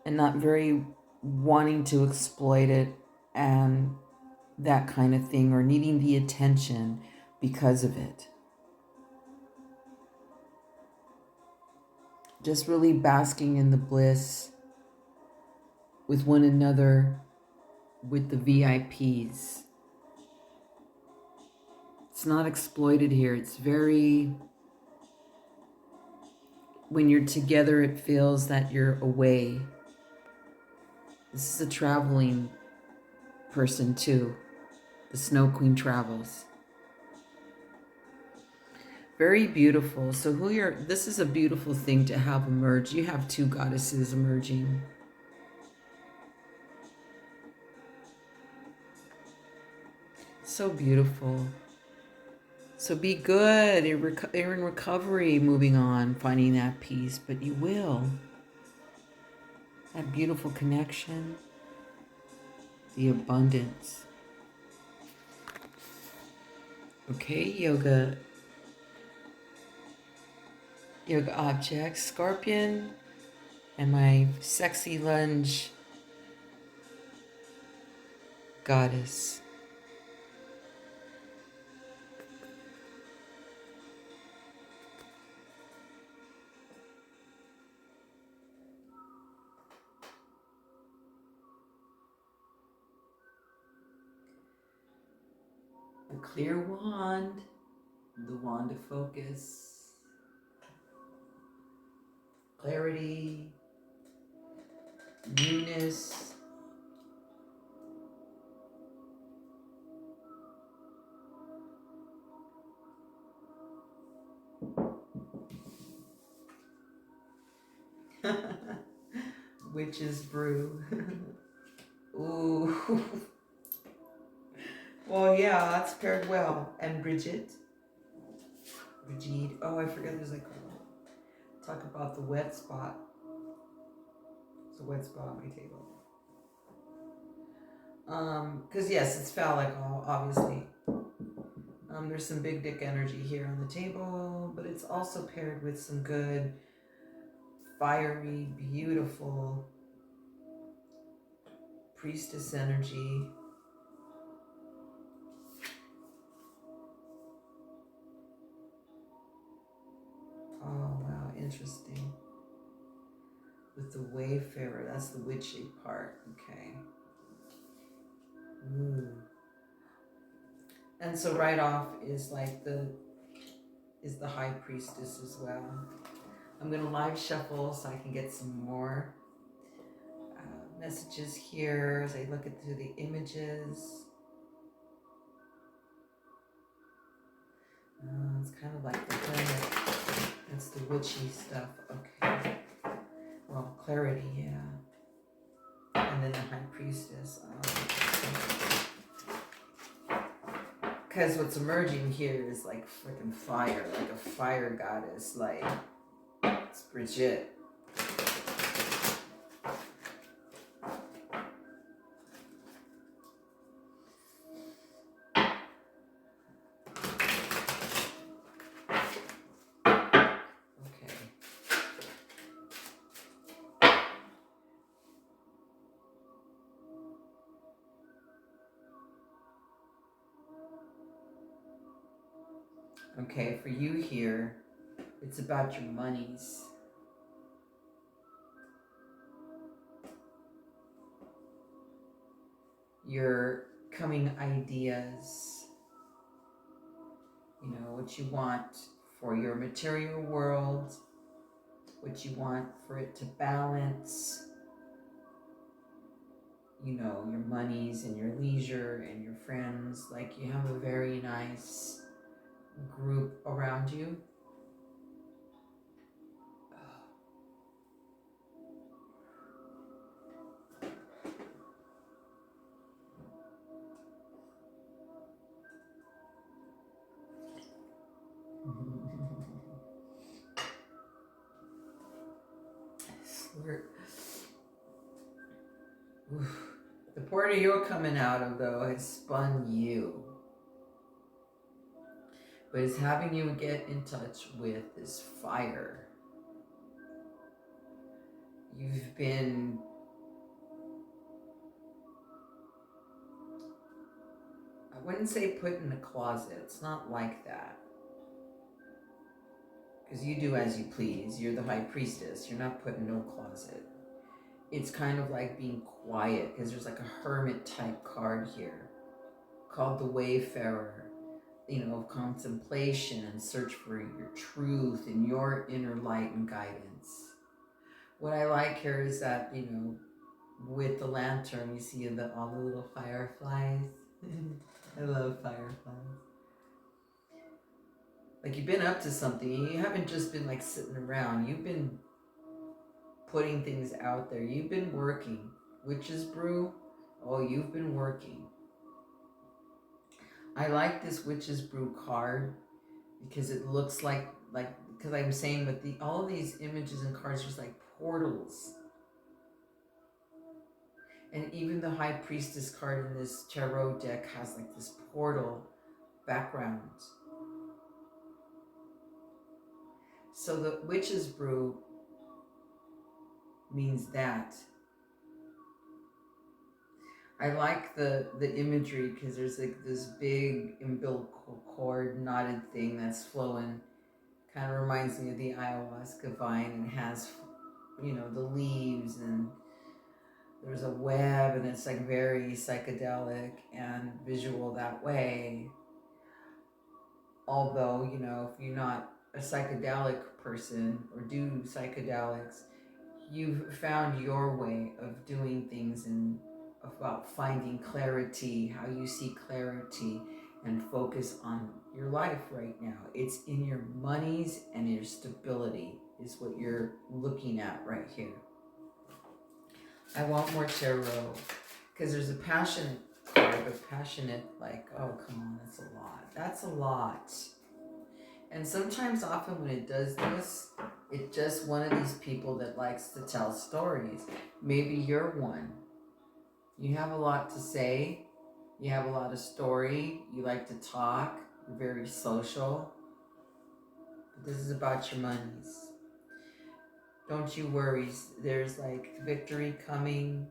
and not very wanting to exploit it and that kind of thing, or needing the attention because of it. Just really basking in the bliss with one another, with the VIPs. It's not exploited here. It's very, when you're together, it feels that you're away. This is a traveling person too. The Snow Queen travels. Very beautiful. So this is a beautiful thing to have emerge. You have two goddesses emerging. So beautiful. So be good. You're in recovery, moving on, finding that peace, but you will. That beautiful connection, the abundance. Okay, yoga objects, scorpion, and my sexy lunge goddess. The clear wand, the wand of focus, clarity, newness. Witch's brew. Ooh. Well, yeah, that's paired well. And Brigitte. Oh, I forgot there's like talk about the wet spot. It's a wet spot on my table. Because yes, it's phallic, obviously. There's some big dick energy here on the table, but it's also paired with some good, fiery, beautiful priestess energy. Oh, wow, interesting. With the wayfarer, that's the witchy part, okay. Ooh. And so right off is like the high priestess as well. I'm gonna live shuffle so I can get some more messages here as I look through the images. It's kind of like the hermit. That's the witchy stuff. Okay. Well, clarity, yeah. And then the high priestess. Because what's emerging here is like freaking fire, like a fire goddess, like it's Brigitte. Okay, for you here, it's about your monies. Your coming ideas. You know, what you want for your material world, what you want for it to balance, you know, your monies and your leisure and your friends. Like you have a very nice group around you. The portal you're coming out of, though, has spun you. But it's having you get in touch with this fire. You've been I wouldn't say put in a closet. It's not like that. Because you do as you please. You're the high priestess. You're not put in no closet. it's kind of like being quiet, because there's like a hermit type card here called the Wayfarer, you know, of contemplation and search for your truth and your inner light and guidance. What I like here is that, you know, with the lantern, you see all the little fireflies. I love fireflies. Like, you've been up to something. You haven't just been like sitting around. You've been putting things out there. You've been working. Witch's brew. Oh, you've been working. I like this Witch's brew card because it looks like because I'm saying, but all of these images and cards are just like portals. And even the High Priestess card in this tarot deck has like this portal background. So the Witch's brew means that. I like the imagery because there's like this big umbilical cord knotted thing that's flowing. Kind of reminds me of the ayahuasca vine, and has, you know, the leaves, and there's a web, and it's like very psychedelic and visual that way. Although, you know, if you're not a psychedelic person or do psychedelics, you've found your way of doing things and about finding clarity, how you see clarity and focus on your life right now. It's in your monies and your stability is what you're looking at right here. I want more tarot because there's a passionate card, but passionate like, oh, come on, that's a lot. That's a lot. And sometimes, often when it does this, it's just one of these people that likes to tell stories. Maybe you're one. You have a lot to say. You have a lot of story. You like to talk. You're very social. But this is about your monies. Don't you worry. There's like victory coming.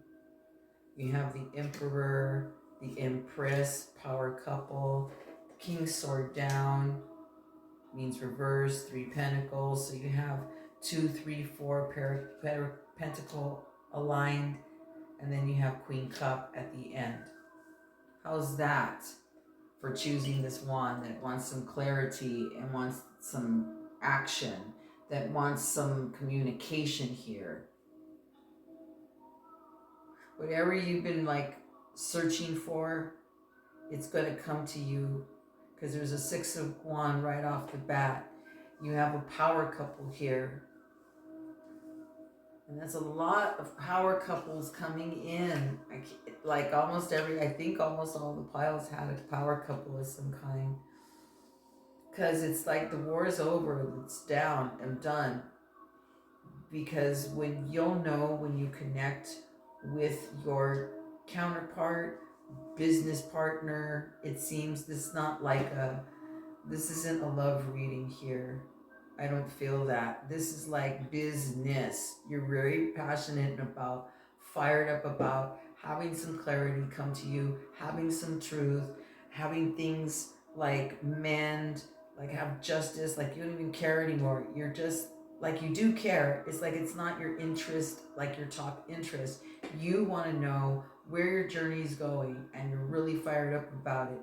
You have the Emperor, the Empress, power couple, King's sword down. Means reverse, 3 pentacles. So you have 2, 3, 4 pentacle aligned, and then you have Queen Cup at the end. How's that for choosing this wand that wants some clarity and wants some action, that wants some communication here? Whatever you've been like searching for, it's going to come to you, because there's a 6 of Wands right off the bat. You have a power couple here. And that's a lot of power couples coming in. Like I think almost all the piles had a power couple of some kind. Because it's like the war is over, it's down, I'm done. Because when you'll know when you connect with your counterpart, business partner, it seems this isn't a love reading here. I don't feel that. This is like business. You're very passionate about, fired up about having some clarity come to you, having some truth, having things like mend, like have justice, like you don't even care anymore. You're just like, you do care. It's like it's not your interest, like your top interest. You want to know where your journey is going, and you're really fired up about it.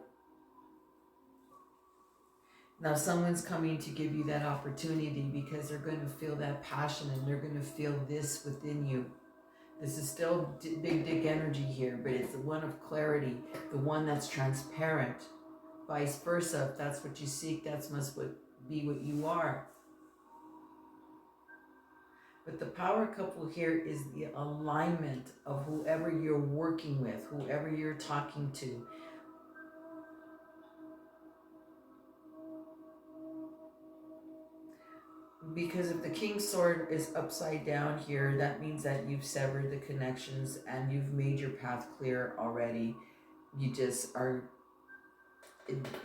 Now someone's coming to give you that opportunity because they're going to feel that passion, and they're going to feel this within you. This is still big dick energy here, but it's the one of clarity, the one that's transparent. Vice versa, if that's what you seek, that must be what you are. But the power couple here is the alignment of whoever you're working with, whoever you're talking to. Because if the King's sword is upside down here, that means that you've severed the connections and you've made your path clear already. You just are,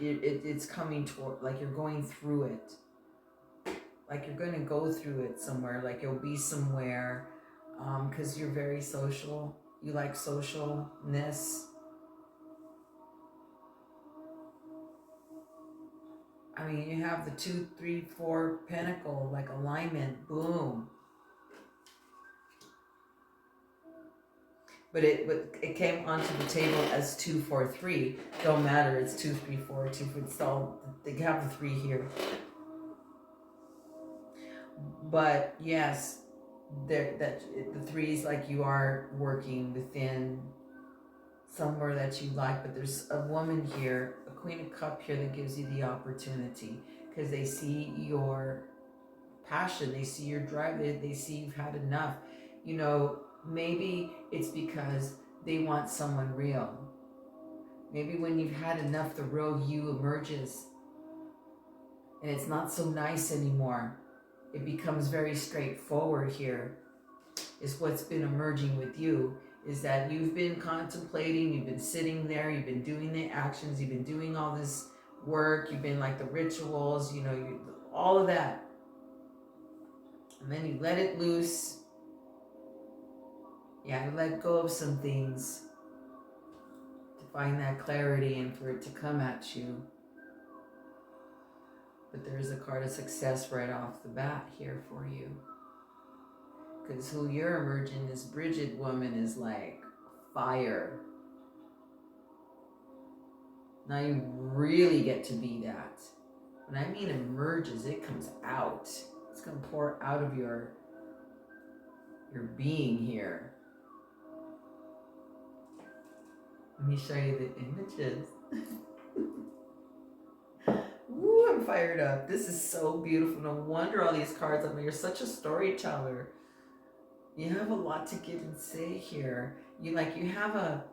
it's coming toward, like you're going through it. Like you're going to go through it somewhere, like you'll be somewhere, because you're very social. You like socialness. I mean, you have the 2, 3, 4 pentacle, like alignment, boom. But it came onto the table as 2, 4, 3. Don't matter. It's 2, 3, 4, 2. It's all, they have the 3 here. But yes, the 3 is like you are working within somewhere that you like. But there's a woman here, a Queen of Cups here, that gives you the opportunity because they see your passion, they see your drive, they see you've had enough. You know, maybe it's because they want someone real. Maybe when you've had enough, the real you emerges and it's not so nice anymore. It becomes very straightforward here, is what's been emerging with you, is that you've been contemplating, you've been sitting there, you've been doing the actions, you've been doing all this work, you've been like the rituals, you know, all of that. And then you let it loose. Yeah, you let go of some things to find that clarity and for it to come at you. But there is a card of success right off the bat here for you. Because who you're emerging, this Bridget woman, is like fire. Now you really get to be that. When I mean emerges, it comes out. It's going to pour out of your being here. Let me show you the images. Woo, I'm fired up. This is so beautiful. No wonder all these cards. I mean, you're such a storyteller. You have a lot to give and say here. You have a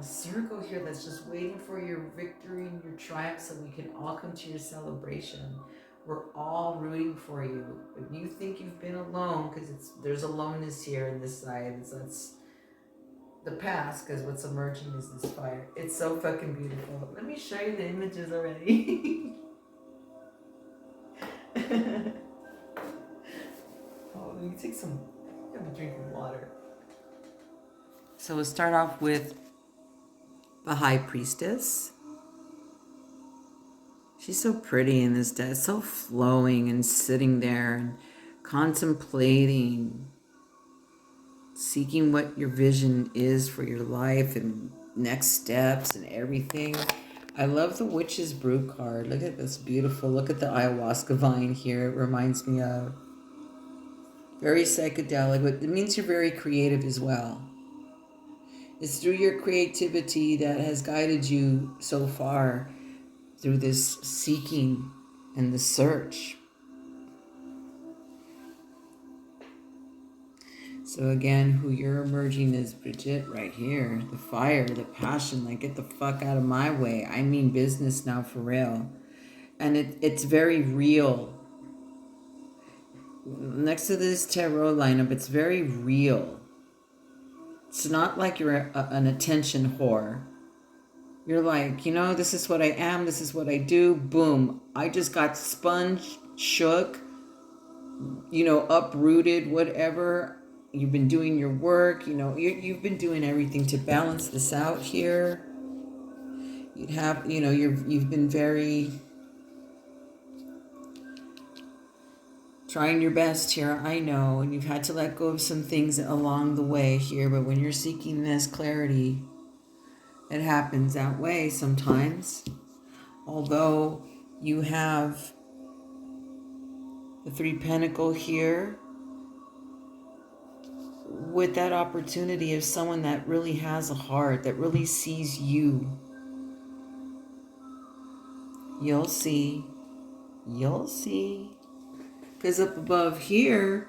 circle here that's just waiting for your victory and your triumph so we can all come to your celebration. We're all rooting for you. If you think you've been alone, because there's aloneness here in this side, that's the past, because what's emerging is this fire. It's so fucking beautiful. Let me show you the images already. Oh, let me take some. I'm drinking water. So we'll start off with the High Priestess. She's so pretty in this deck, so flowing and sitting there and contemplating, seeking what your vision is for your life and next steps and everything. I love the Witch's Brew card. Look at this beautiful, look at the ayahuasca vine here. It reminds me of very psychedelic, but it means you're very creative as well. It's through your creativity that has guided you so far through this seeking and the search. So again, who you're emerging is Bridget right here. The fire, the passion, like get the fuck out of my way. I mean business now for real. And it's very real. Next to this tarot lineup, it's very real. It's not like you're an attention whore. You're like, you know, this is what I am, this is what I do, boom. I just got sponged, shook, you know, uprooted, whatever. You've been doing your work, you know, you've been doing everything to balance this out here. You'd have, you know, you've been very trying your best here, I know, and you've had to let go of some things along the way here, but when you're seeking this clarity, it happens that way sometimes. Although you have the 3 Pentacle here with that opportunity of someone that really has a heart, that really sees you. You'll see. You'll see. Because up above here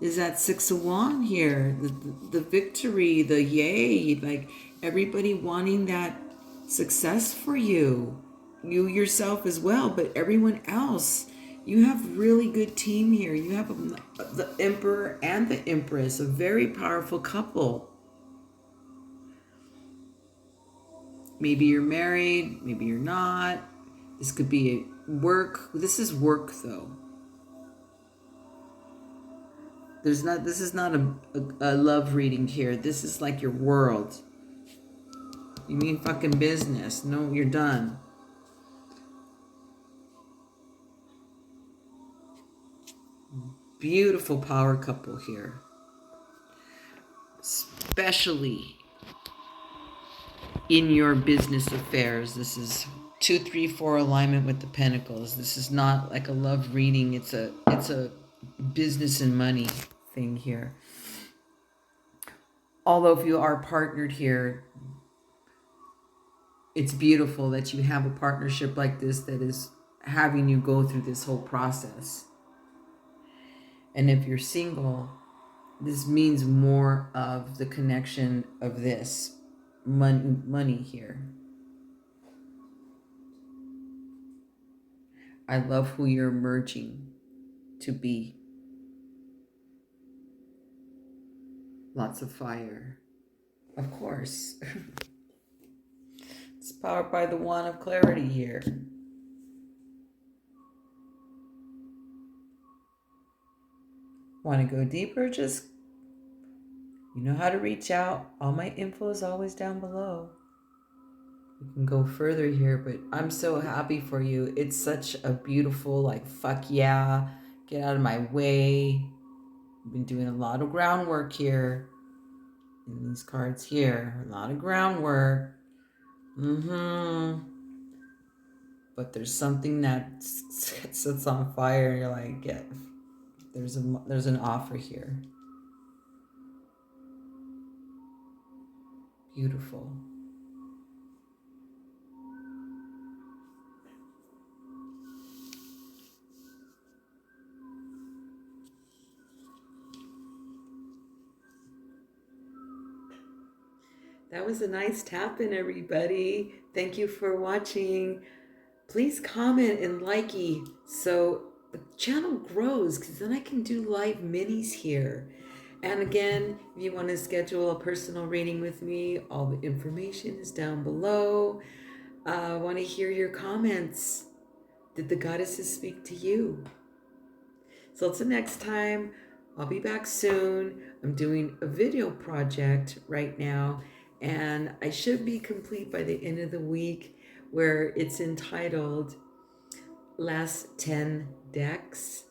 is that 6 of Wands here. The victory, the yay, like everybody wanting that success for you. You yourself as well, but everyone else. You have really good team here. You have the Emperor and the Empress, a very powerful couple. Maybe you're married, maybe you're not. This could be work. This is work though. This is not a love reading here. This is like your world. You mean fucking business. No, you're done. Beautiful power couple here. especially in your business affairs. This is 2, 3, 4 alignment with the Pentacles. This is not like a love reading. It's a business and money thing here. Although if you are partnered here, it's beautiful that you have a partnership like this that is having you go through this whole process. And if you're single, this means more of the connection of this money here. I love who you're merging to be. Lots of fire. Of course. It's powered by the wand of clarity here. Want to go deeper? Just, you know how to reach out. All my info is always down below. You can go further here, but I'm so happy for you. It's such a beautiful, like, fuck yeah, get out of my way. I've been doing a lot of groundwork here in these cards here. A lot of groundwork. But there's something that sets on fire, and you're like, yeah, there's an offer here. Beautiful. That was a nice tap-in, everybody. Thank you for watching. Please comment and likey so the channel grows, because then I can do live minis here. And again, if you want to schedule a personal reading with me, all the information is down below. I want to hear your comments. Did the goddesses speak to you? So until next time, I'll be back soon. I'm doing a video project right now, and I should be complete by the end of the week, where it's entitled Last 10 Decks.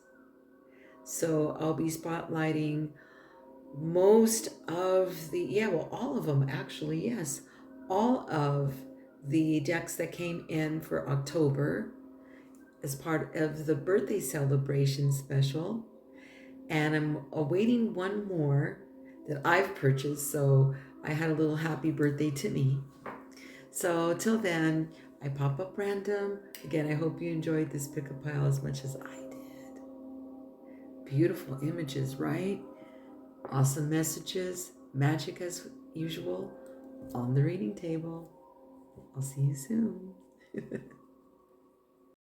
So I'll be spotlighting most of the, all of them actually, yes. All of the decks that came in for October as part of the birthday celebration special. And I'm awaiting one more that I've purchased, so I had a little happy birthday to me. So till then, I pop up random. Again, I hope you enjoyed this pick-up pile as much as I did. Beautiful images, right? Awesome messages, magic as usual on the reading table. I'll see you soon.